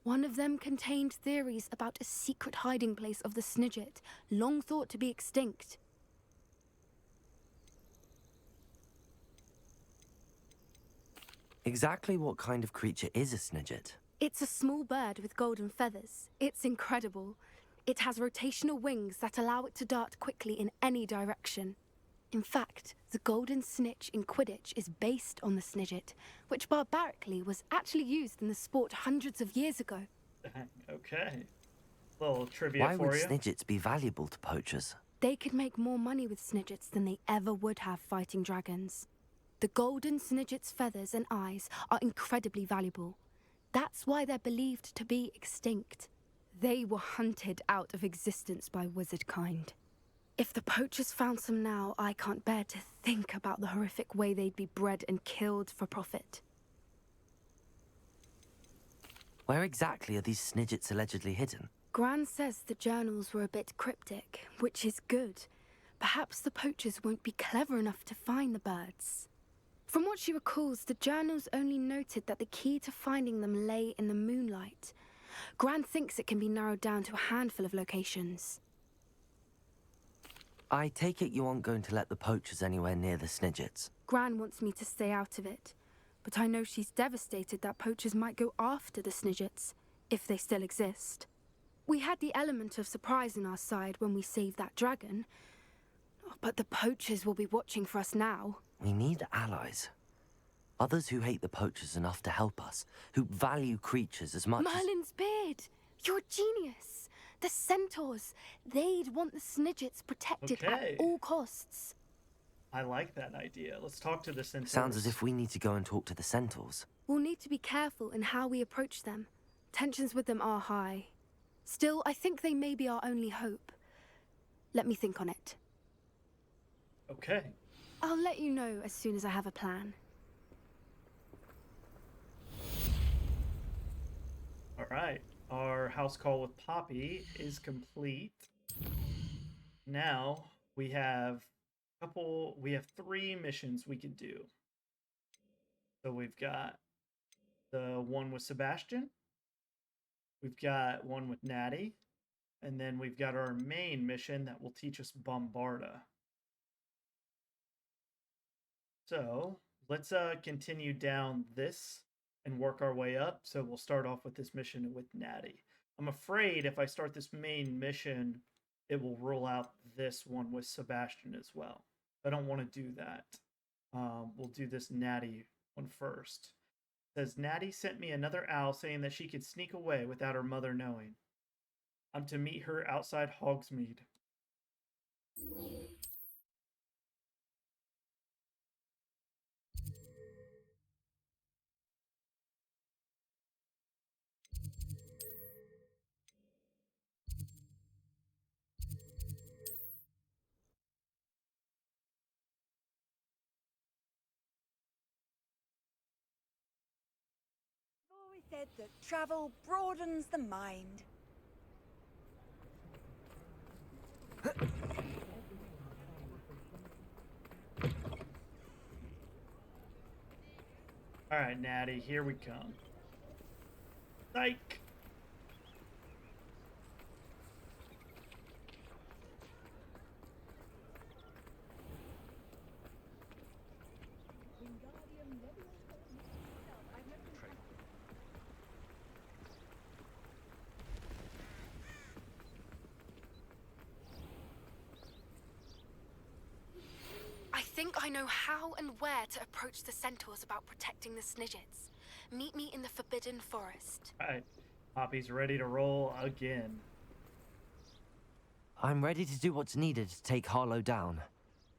One of them contained theories about a secret hiding place of the Snidget, long thought to be extinct. Exactly what kind of creature is a Snidget? It's a small bird with golden feathers. It's incredible. It has rotational wings that allow it to dart quickly in any direction. In fact, the golden snitch in Quidditch is based on the Snidget, which barbarically was actually used in the sport hundreds of years ago. Okay. Little trivia Why for would you. Snidgets be valuable to poachers? They could make more money with Snidgets than they ever would have fighting dragons. The golden Snidget's feathers and eyes are incredibly valuable. That's why they're believed to be extinct. They were hunted out of existence by wizard kind. If the poachers found some now, I can't bear to think about the horrific way they'd be bred and killed for profit. Where exactly are these Snidgets allegedly hidden? Gran says the journals were a bit cryptic, which is good. Perhaps the poachers won't be clever enough to find the birds. From what she recalls, the journals only noted that the key to finding them lay in the moonlight. Gran thinks it can be narrowed down to a handful of locations. I take it you aren't going to let the poachers anywhere near the Snidgets. Gran wants me to stay out of it, but I know she's devastated that poachers might go after the Snidgets, if they still exist. We had the element of surprise on our side when we saved that dragon, but the poachers will be watching for us now. We need allies. Others who hate the poachers enough to help us, who value creatures as much Merlin's beard! You're a genius! The centaurs! They'd want the Snidgets protected Okay. at all costs. I like that idea. Let's talk to the centaurs. Sounds as if we need to go and talk to the centaurs. We'll need to be careful in how we approach them. Tensions with them are high. Still, I think they may be our only hope. Let me think on it. Okay. I'll let you know as soon as I have a plan. All right. Our house call with Poppy is complete. Now we have 3 missions we can do. So we've got the one with Sebastian. We've got one with Natty. And then we've got our main mission that will teach us Bombarda. So let's continue down this and work our way up. So we'll start off with this mission with Natty. I'm afraid if I start this main mission, it will rule out this one with Sebastian as well. I don't want to do that. We'll do this Natty one first. It says, Natty sent me another owl saying that she could sneak away without her mother knowing. I'm to meet her outside Hogsmeade. I've always said that travel broadens the mind. All right, Natty, here we come. Psych! I think I know how and where to approach the centaurs about protecting the Snidgets. Meet me in the Forbidden Forest. All right, Poppy's ready to roll again. I'm ready to do what's needed to take Harlow down.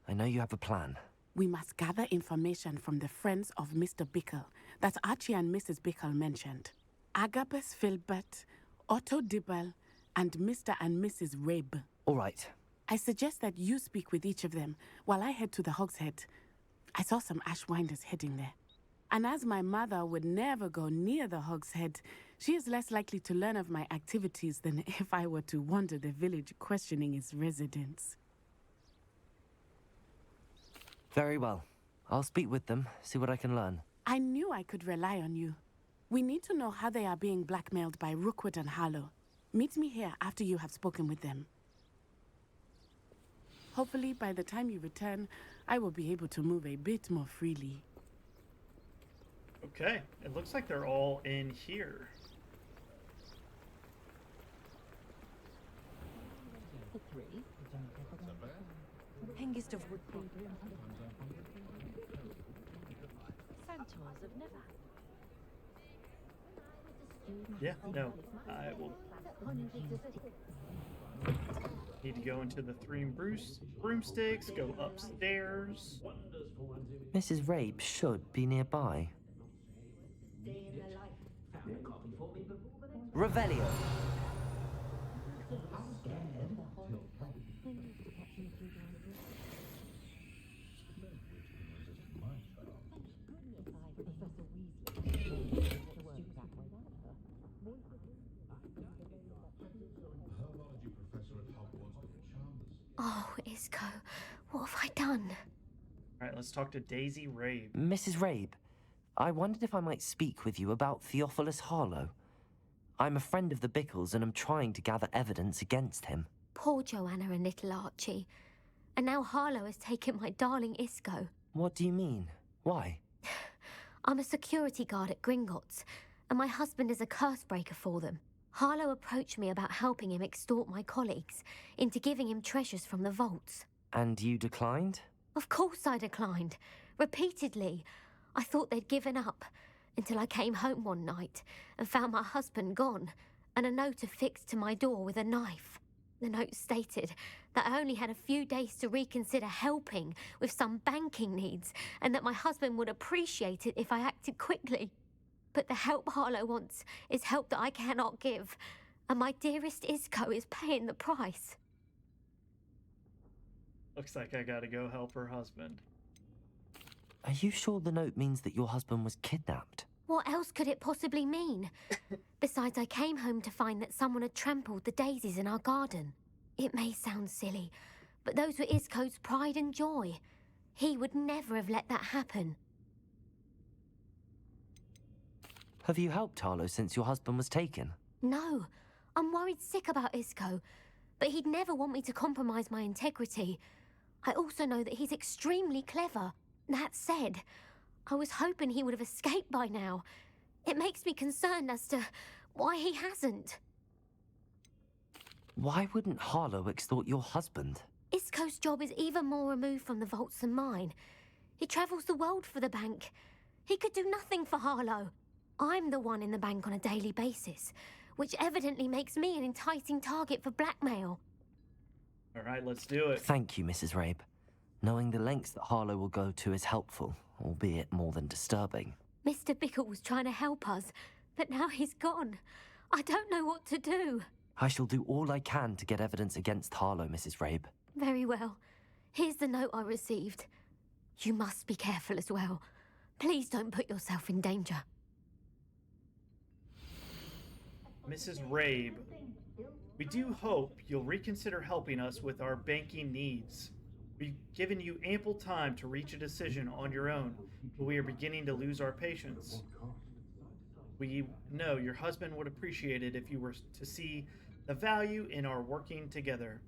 I know you have a plan. We must gather information from the friends of Mr. Bickle that Archie and Mrs. Bickle mentioned. Agabus Filbert, Otto Dibble, and Mr. and Mrs. Rabe. All right. I suggest that you speak with each of them while I head to the Hogshead. I saw some Ashwinders heading there. And as my mother would never go near the Hogshead, she is less likely to learn of my activities than if I were to wander the village questioning its residents. Very well. I'll speak with them, see what I can learn. I knew I could rely on you. We need to know how they are being blackmailed by Rookwood and Harlow. Meet me here after you have spoken with them. Hopefully, by the time you return, I will be able to move a bit more freely. Okay, it looks like they're all in here. Hengist of Centaurs of never. Yeah, no, I will need to go into the three broomsticks, go upstairs. Mrs. Rabe should be nearby. Revelio! Oh, Isco, what have I done? All right, let's talk to Daisy Rabe. Mrs. Rabe, I wondered if I might speak with you about Theophilus Harlow. I'm a friend of the Bickles and I'm trying to gather evidence against him. Poor Joanna and little Archie. And now Harlow has taken my darling Isco. What do you mean? Why? I'm a security guard at Gringotts, and my husband is a curse breaker for them. Harlow approached me about helping him extort my colleagues into giving him treasures from the vaults. And you declined? Of course I declined. Repeatedly. I thought they'd given up, until I came home one night and found my husband gone, and a note affixed to my door with a knife. The note stated that I only had a few days to reconsider helping with some banking needs, and that my husband would appreciate it if I acted quickly. But the help Harlow wants is help that I cannot give, and my dearest Isco is paying the price. Looks like I gotta go help her husband. Are you sure the note means that your husband was kidnapped? What else could it possibly mean? Besides, I came home to find that someone had trampled the daisies in our garden. It may sound silly, but those were Isco's pride and joy. He would never have let that happen. Have you helped Harlow since your husband was taken? No, I'm worried sick about Isco, but he'd never want me to compromise my integrity. I also know that he's extremely clever. That said, I was hoping he would have escaped by now. It makes me concerned as to why he hasn't. Why wouldn't Harlow extort your husband? Isco's job is even more removed from the vaults than mine. He travels the world for the bank. He could do nothing for Harlow. I'm the one in the bank on a daily basis, which evidently makes me an enticing target for blackmail. All right, let's do it. Thank you, Mrs. Rabe. Knowing the lengths that Harlow will go to is helpful, albeit more than disturbing. Mr. Bickle was trying to help us, but now he's gone. I don't know what to do. I shall do all I can to get evidence against Harlow, Mrs. Rabe. Very well. Here's the note I received. You must be careful as well. Please don't put yourself in danger. Mrs. Rabe, we do hope you'll reconsider helping us with our banking needs. We've given you ample time to reach a decision on your own, but we are beginning to lose our patience. We know your husband would appreciate it if you were to see the value in our working together.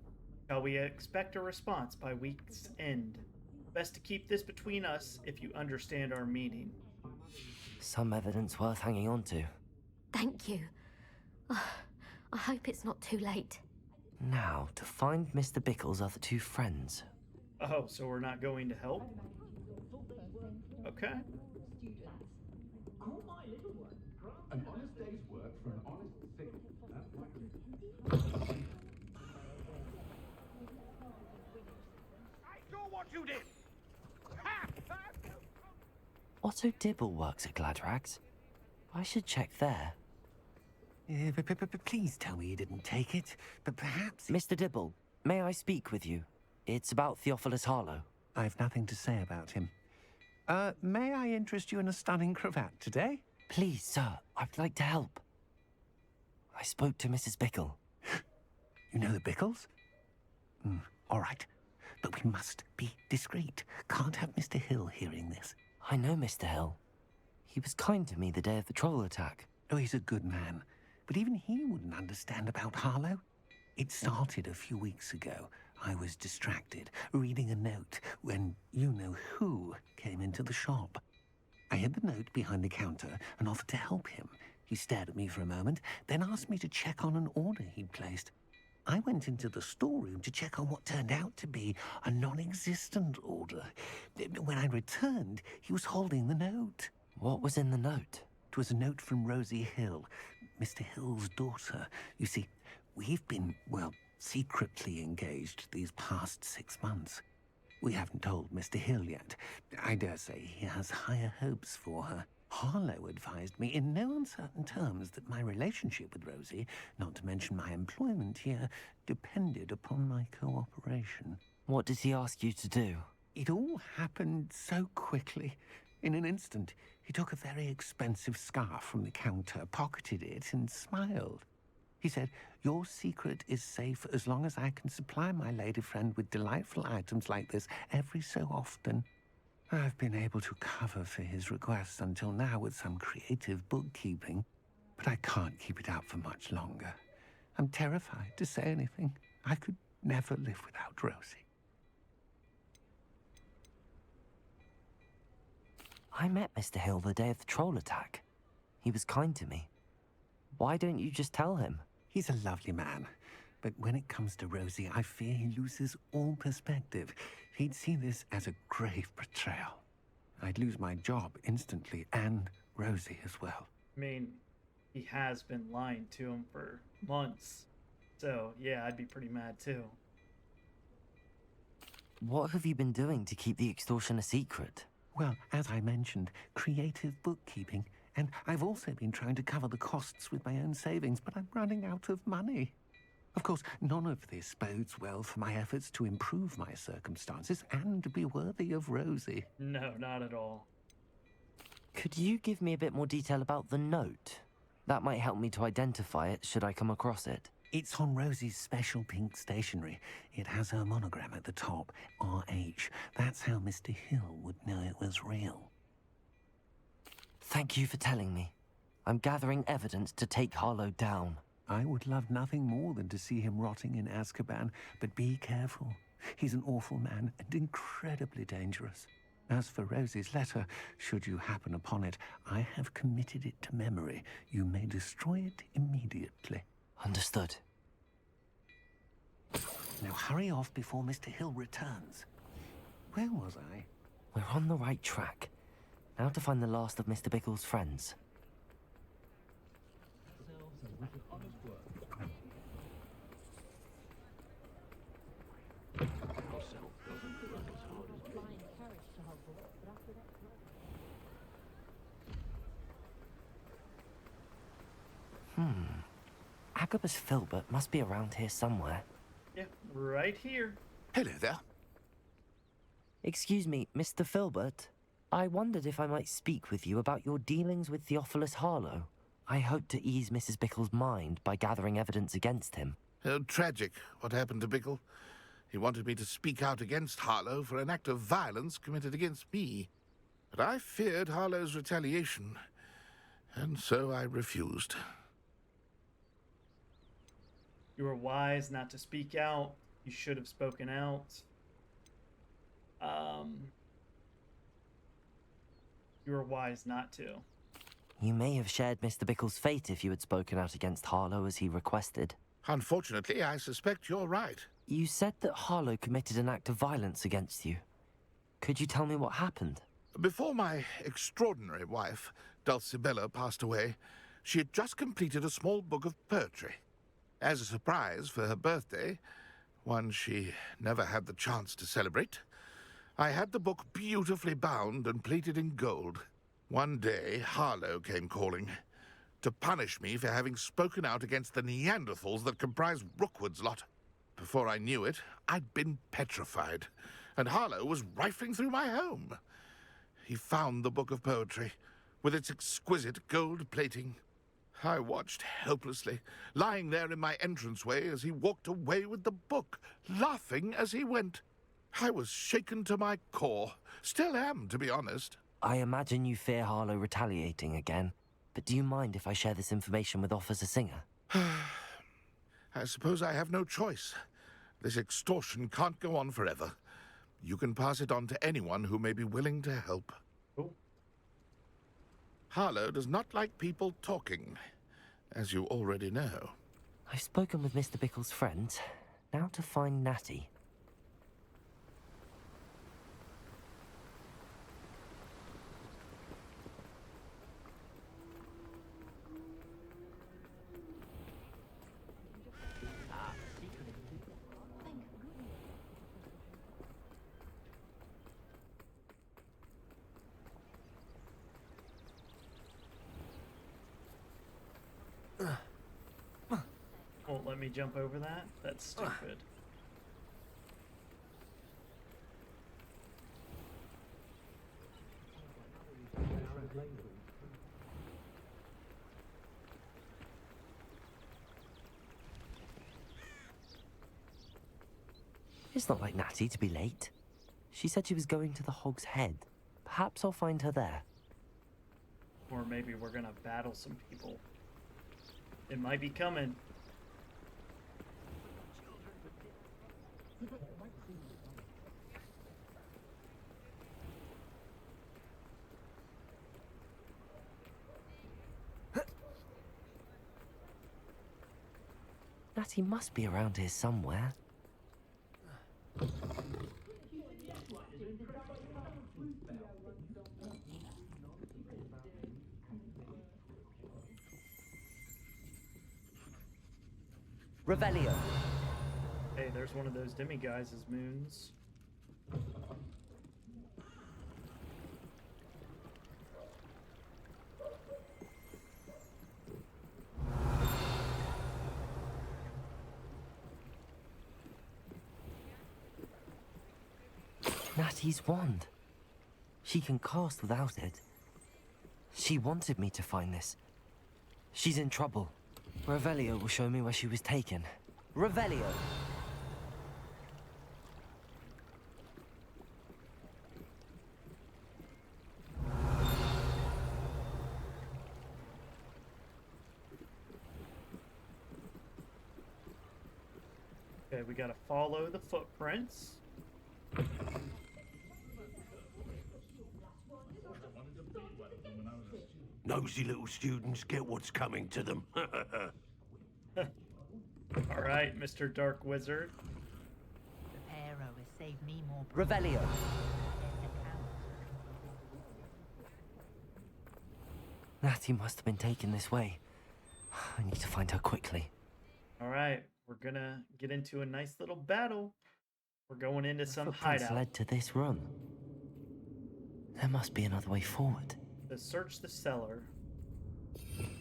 Shall we expect a response by week's end? Best to keep this between us if you understand our meaning. Some evidence worth hanging on to. Thank you. I hope it's not too late. Now, to find Mr. Bickle's other two friends. Oh, so we're not going to help? Okay. An honest day's work for an honest thing. I saw what you did! Otto Dibble works at Gladrags. I should check there. Please tell me you didn't take it, but perhaps... Mr. Dibble, may I speak with you? It's about Theophilus Harlow. I've nothing to say about him. May I interest you in a stunning cravat today? Please, sir, I'd like to help. I spoke to Mrs. Bickle. You know the Bickles? All right, but we must be discreet. Can't have Mr. Hill hearing this. I know Mr. Hill. He was kind to me the day of the troll attack. Oh, he's a good man. But even he wouldn't understand about Harlow. It started a few weeks ago. I was distracted, reading a note, when you-know-who came into the shop. I hid the note behind the counter and offered to help him. He stared at me for a moment, then asked me to check on an order he'd placed. I went into the storeroom to check on what turned out to be a non-existent order. When I returned, he was holding the note. What was in the note? It was a note from Rosie Hill, Mr. Hill's daughter. You see, we've been, well, secretly engaged these past 6 months. We haven't told Mr. Hill yet. I dare say he has higher hopes for her. Harlow advised me in no uncertain terms that my relationship with Rosie, not to mention my employment here, depended upon my cooperation. What did he ask you to do? It all happened so quickly. In an instant, he took a very expensive scarf from the counter, pocketed it, and smiled. He said, "Your secret is safe as long as I can supply my lady friend with delightful items like this every so often." I've been able to cover for his requests until now with some creative bookkeeping, but I can't keep it out for much longer. I'm terrified to say anything. I could never live without Rosie. I met Mr. Hill the day of the troll attack. He was kind to me. Why don't you just tell him? He's a lovely man, but when it comes to Rosie, I fear he loses all perspective. He'd see this as a grave betrayal. I'd lose my job instantly, and Rosie as well. I mean, he has been lying to him for months. So, yeah, I'd be pretty mad too. What have you been doing to keep the extortion a secret? Well, as I mentioned, creative bookkeeping. And I've also been trying to cover the costs with my own savings, but I'm running out of money. Of course, none of this bodes well for my efforts to improve my circumstances and be worthy of Rosie. No, not at all. Could you give me a bit more detail about the note? That might help me to identify it should I come across it. It's on Rosie's special pink stationery. It has her monogram at the top, RH. That's how Mr. Hill would know it was real. Thank you for telling me. I'm gathering evidence to take Harlow down. I would love nothing more than to see him rotting in Azkaban, but be careful. He's an awful man and incredibly dangerous. As for Rosie's letter, should you happen upon it, I have committed it to memory. You may destroy it immediately. Understood. Now hurry off before Mr. Hill returns. Where was I? We're on the right track. Now to find the last of Mr. Bickle's friends. Agabus Filbert must be around here somewhere. Yeah, right here. Hello there. Excuse me, Mr. Filbert. I wondered if I might speak with you about your dealings with Theophilus Harlow. I hope to ease Mrs. Bickle's mind by gathering evidence against him. Tragic, what happened to Bickle. He wanted me to speak out against Harlow for an act of violence committed against me. But I feared Harlow's retaliation, and so I refused. You were wise not to speak out. You should have spoken out. You were wise not to. You may have shared Mr. Bickle's fate if you had spoken out against Harlow as he requested. Unfortunately, I suspect you're right. You said that Harlow committed an act of violence against you. Could you tell me what happened? Before my extraordinary wife, Dulcibella, passed away, she had just completed a small book of poetry. As a surprise for her birthday, one she never had the chance to celebrate, I had the book beautifully bound and plated in gold. One day, Harlow came calling to punish me for having spoken out against the Neanderthals that comprise Rookwood's lot. Before I knew it, I'd been petrified, and Harlow was rifling through my home. He found the book of poetry, with its exquisite gold plating. I watched helplessly, lying there in my entranceway as he walked away with the book, laughing as he went. I was shaken to my core. Still am, to be honest. I imagine you fear Harlow retaliating again, but do you mind if I share this information with Officer Singer? I suppose I have no choice. This extortion can't go on forever. You can pass it on to anyone who may be willing to help. Cool. Harlow does not like people talking, as you already know. I've spoken with Mr. Bickle's friends. Now to find Natty. Won't let me jump over that? That's stupid. It's not like Natty to be late. She said she was going to the Hog's Head. Perhaps I'll find her there. Or maybe we're gonna battle some people. It might be coming. Natty must be around here somewhere. Revelio. Hey, there's one of those demi-guys' moons. Natty's wand. She can cast without it. She wanted me to find this. She's in trouble. Revelio will show me where she was taken. Revelio! Okay, we gotta follow the footprints. Nosy little students get what's coming to them. All right, Mr. Dark Wizard. Pharaoh has saved me more. Revelio. Natty must have been taken this way. I need to find her quickly. All right, we're gonna get into a nice little battle. We're going into some Footprints hideout. led to this room. There must be another way forward. To search the cellar,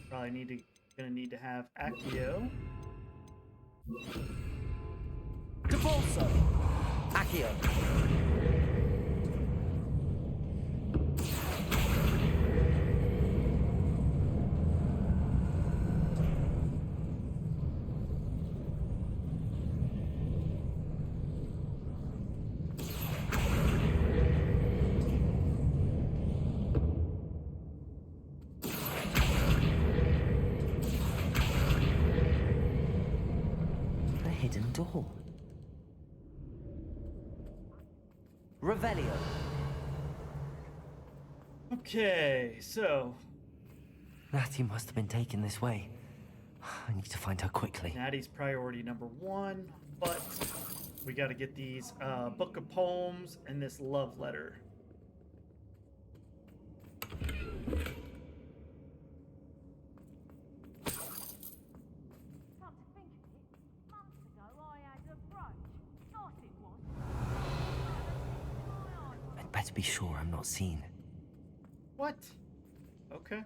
probably gonna need to have Accio. Devolso! Accio! A hidden door. Revelio. Okay, so Natty must have been taken this way. I need to find her quickly. Natty's priority number 1, but we got to get these book of poems and this love letter. I'd better be sure I'm not seen. What? Okay.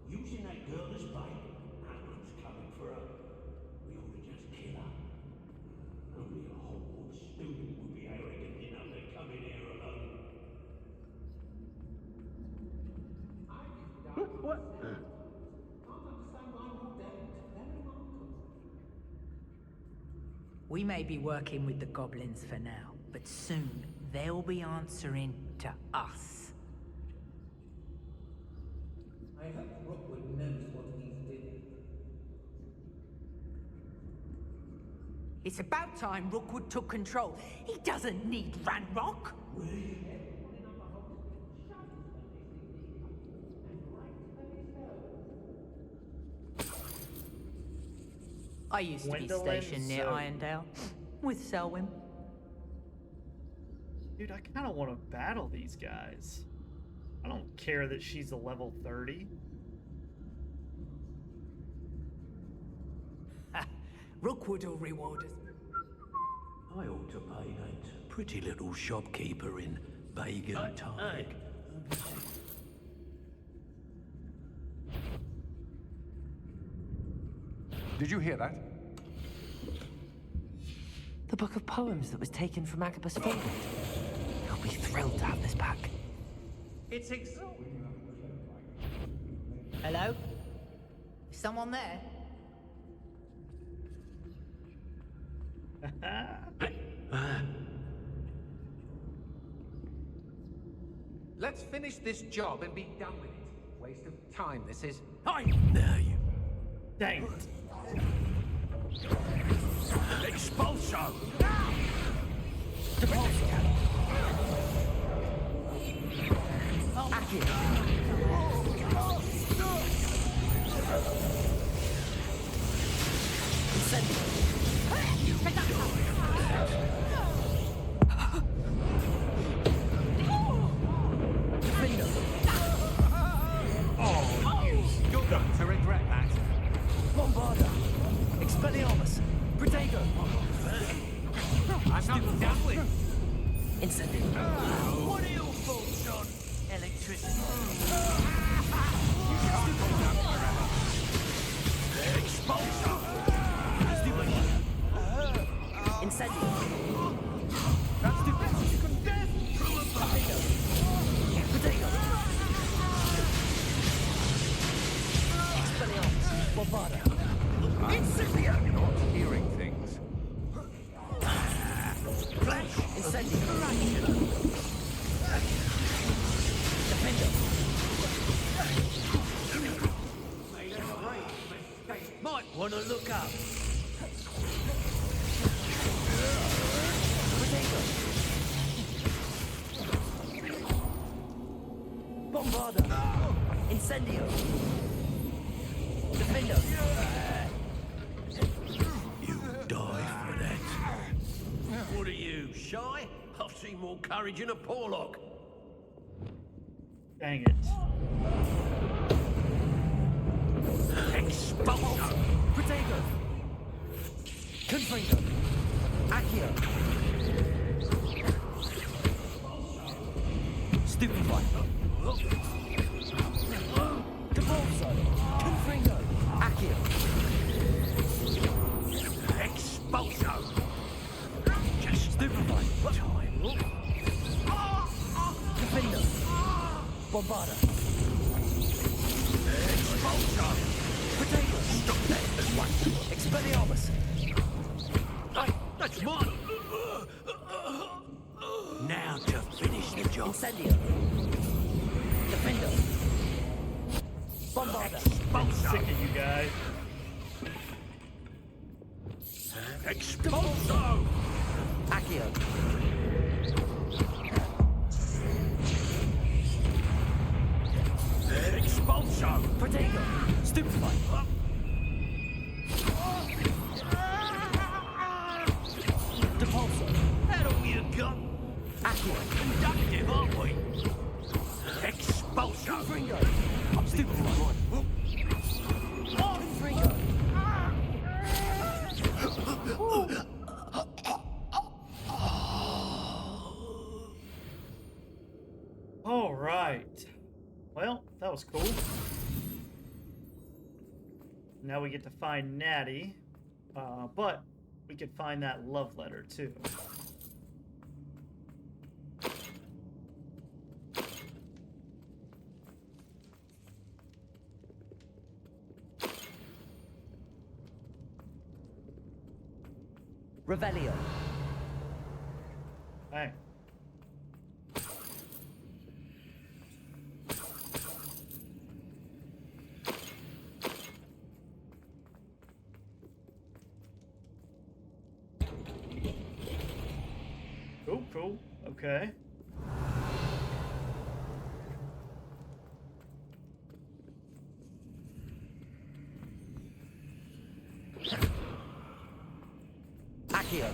Using that girl as bait. Hagrid's coming for her. We ought to just kill her. Only a Hogwarts student would be arrogant enough to come in here alone. What? We may be working with the goblins for now, but soon they'll be answering to us. I hope Rookwood knows what he's doing. It's about time Rookwood took control. He doesn't need Ranrock. I used to be Gwendolyn stationed near Zoe. Irondale with Selwyn. Dude, I kind of want to battle these guys. I don't care that she's a level 30. Rookwood will reward us. I ought to pay that pretty little shopkeeper in Bagan Tide. Did you hear that? The book of poems that was taken from Agabus Fawley. I'll be thrilled to have this back. It's exhausting. Hello? Is someone there? Let's finish this job and be done with it. Waste of time, this is. I know you. Dang. Expulso! You're going to regret that. Bombarda! Expelliarmus! Protego! I'm not done with. Incendio! What are your thoughts on electricity? Expulso! Incendio! That's the best you can get. Protego! Expelliarmus! Bombarda! Incendio! You're not hearing things. Flash! Incendio! out! Bombarda! Incendio! Defender! You die for that. What are you, shy? I've seen more courage in a Porlock. Dang it. Expulso! Protego! Confringo! Accio! Stupefy! Devolso! Confringo! Accio! Expulso! Stupefy! Defender! Bombarda! Expulso! Protego! Stop that at once! Expelliarmus! That's mine! Now to finish the job. Incendio! Defender! Bombarda! I'm sick of you guys. Expulso! Accio! Expulso! Protego! Stupefy! Depulso! That all you got? Accio! Conductive, aren't we? Expulso! Confringo! Stupefy! Confringo! All right. Well, that was cool. Now we get to find Natty, but we could find that love letter too. Revelio! Hey. Cool, cool. Okay. Accio!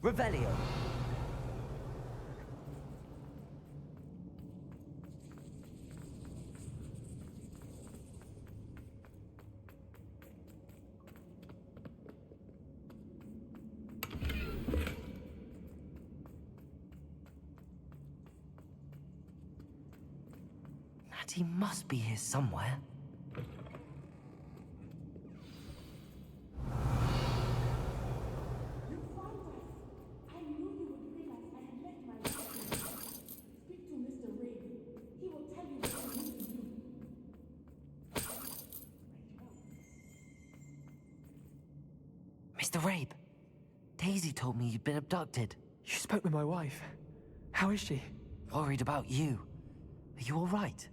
Revelio! Natty must be here somewhere. Mr. Rabe, Daisy told me you'd been abducted. You spoke with my wife. How is she? Worried about you. Are you all right?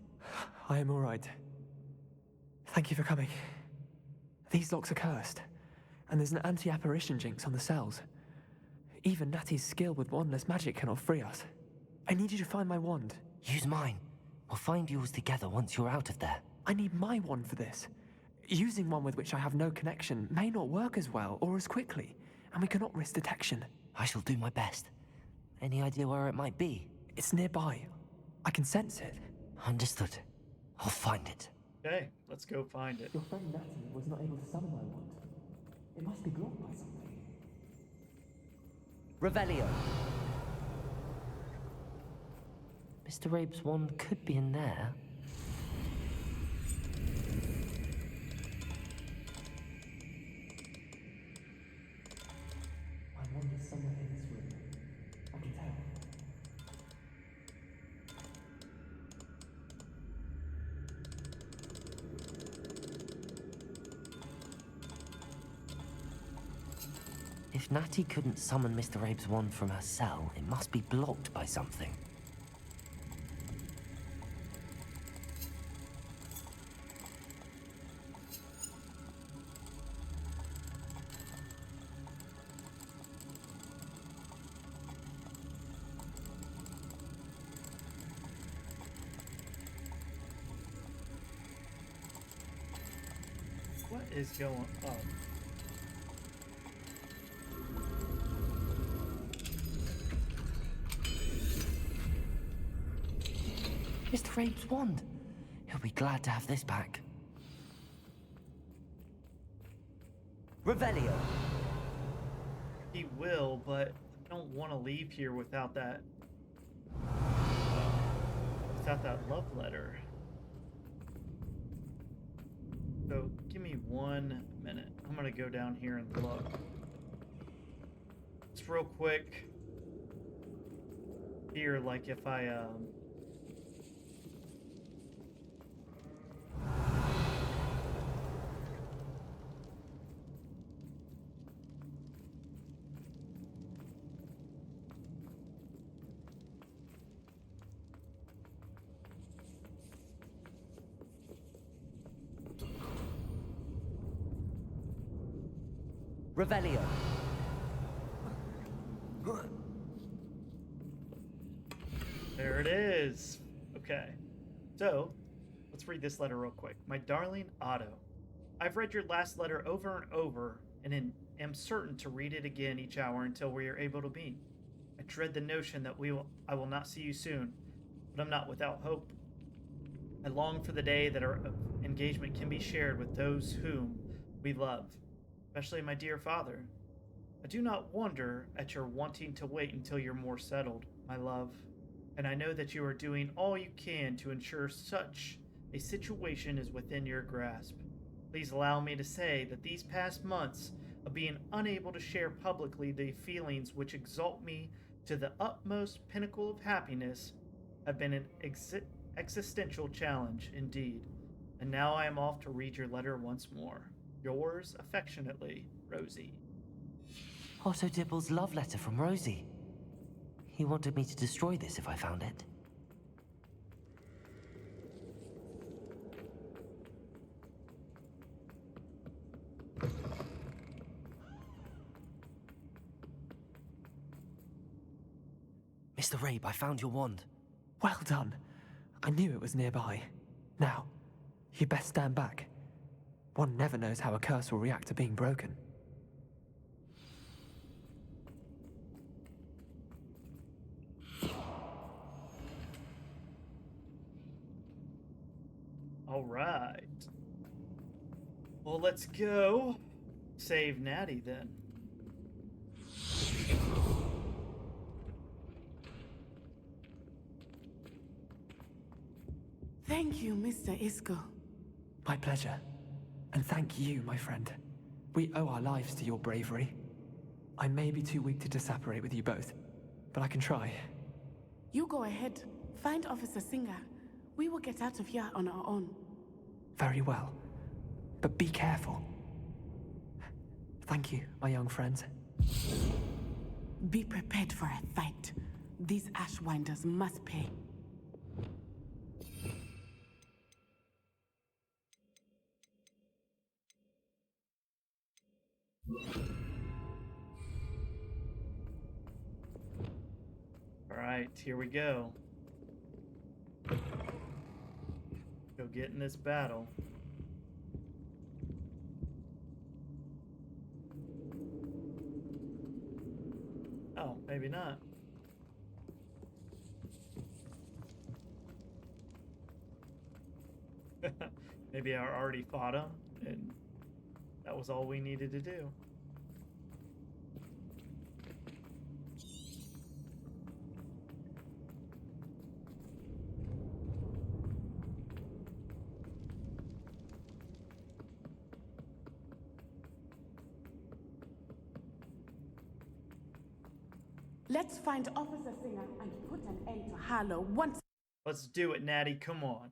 I am all right. Thank you for coming. These locks are cursed, and there's an anti-apparition jinx on the cells. Even Natty's skill with wandless magic cannot free us. I need you to find my wand. Use mine. We'll find yours together once you're out of there. I need my wand for this. Using one with which I have no connection may not work as well or as quickly, and we cannot risk detection. I shall do my best. Any idea where it might be? It's nearby. I can sense it. Understood. I'll find it. Okay, let's go find it. Your friend Natty was not able to summon my wand. It must be blocked by something. Revelio. Mr. Rabe's wand could be in there. My wand is somewhere in this room. I can tell. If If Natty couldn't summon Mr. Abe's wand from her cell, it must be blocked by something. What is going on? Mr. Abe's wand. He'll be glad to have this back. Revelio. He will, but I don't want to leave here without that love letter. So give me 1 minute. I'm gonna go down here and look. Just real quick. Here, like if I Revelio. There it is. Okay. So, let's read this letter real quick. My darling Otto, I've read your last letter over and over and am certain to read it again each hour until we are able to meet. I dread the notion that I will not see you soon, but I'm not without hope. I long for the day that our engagement can be shared with those whom we love, especially my dear father. I do not wonder at your wanting to wait until you're more settled, my love, and I know that you are doing all you can to ensure such a situation is within your grasp. Please allow me to say that these past months of being unable to share publicly the feelings which exalt me to the utmost pinnacle of happiness have been an existential challenge indeed. And now I am off to read your letter once more. Yours affectionately, Rosie. Otto Dibble's love letter from Rosie. He wanted me to destroy this if I found it. Mr. Rabe, I found your wand. Well done. I knew it was nearby. Now, you best stand back. One never knows how a curse will react to being broken. All right. Well, let's go save Natty then. Thank you, Mr. Isco. My pleasure. And thank you, my friend. We owe our lives to your bravery. I may be too weak to disapparate with you both, but I can try. You go ahead. Find Officer Singer. We will get out of here on our own. Very well. But be careful. Thank you, my young friends. Be prepared for a fight. These Ashwinders must pay. All right, here we go. Go get in this battle. Oh, maybe not. Maybe I already fought him, and that was all we needed to do. Let's find Officer Singer and put an end to Harlow once. Let's do it, Natty. Come on.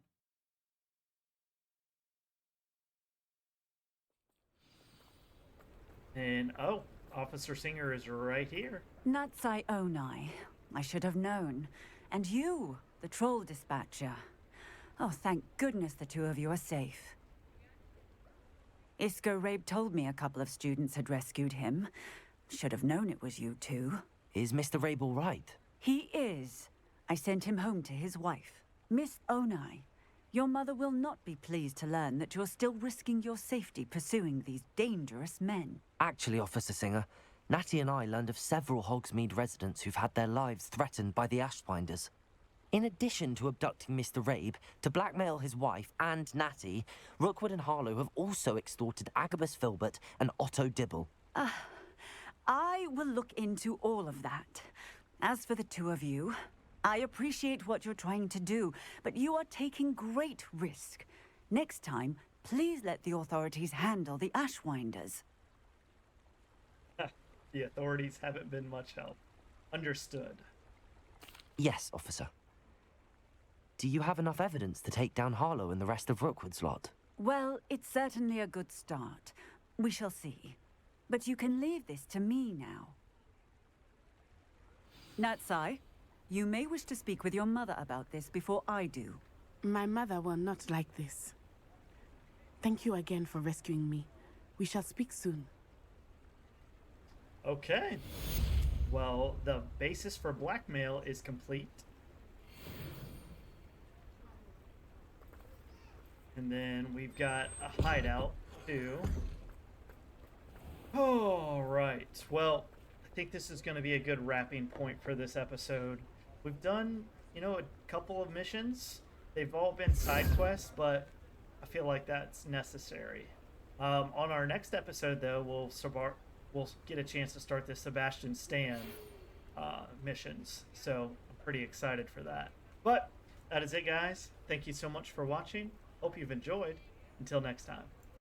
And, oh, Officer Singer is right here. Natsai Onai. I should have known. And you, the troll dispatcher. Oh, thank goodness the two of you are safe. Isco Rabe told me a couple of students had rescued him. Should have known it was you two. Is Mr. Rabe all right? He is. I sent him home to his wife. Miss Onai, your mother will not be pleased to learn that you're still risking your safety pursuing these dangerous men. Actually, Officer Singer, Natty and I learned of several Hogsmeade residents who've had their lives threatened by the Ashwinders. In addition to abducting Mr. Rabe, to blackmail his wife and Natty, Rookwood and Harlow have also extorted Agabus Filbert and Otto Dibble. I will look into all of that. As for the two of you, I appreciate what you're trying to do, but you are taking great risk. Next time, please let the authorities handle the Ashwinders. The authorities haven't been much help. Understood. Yes, officer. Do you have enough evidence to take down Harlow and the rest of Rookwood's lot? Well, it's certainly a good start. We shall see. But you can leave this to me now. Natsai, you may wish to speak with your mother about this before I do. My mother will not like this. Thank you again for rescuing me. We shall speak soon. Okay. Well, the basis for blackmail is complete. And then we've got a hideout, too. Alright, well, I think this is going to be a good wrapping point for this episode. We've done, a couple of missions. They've all been side quests, but I feel like that's necessary. On our next episode, though, we'll get a chance to start the Sebastian Stan missions. So I'm pretty excited for that. But that is it, guys. Thank you so much for watching. Hope you've enjoyed. Until next time.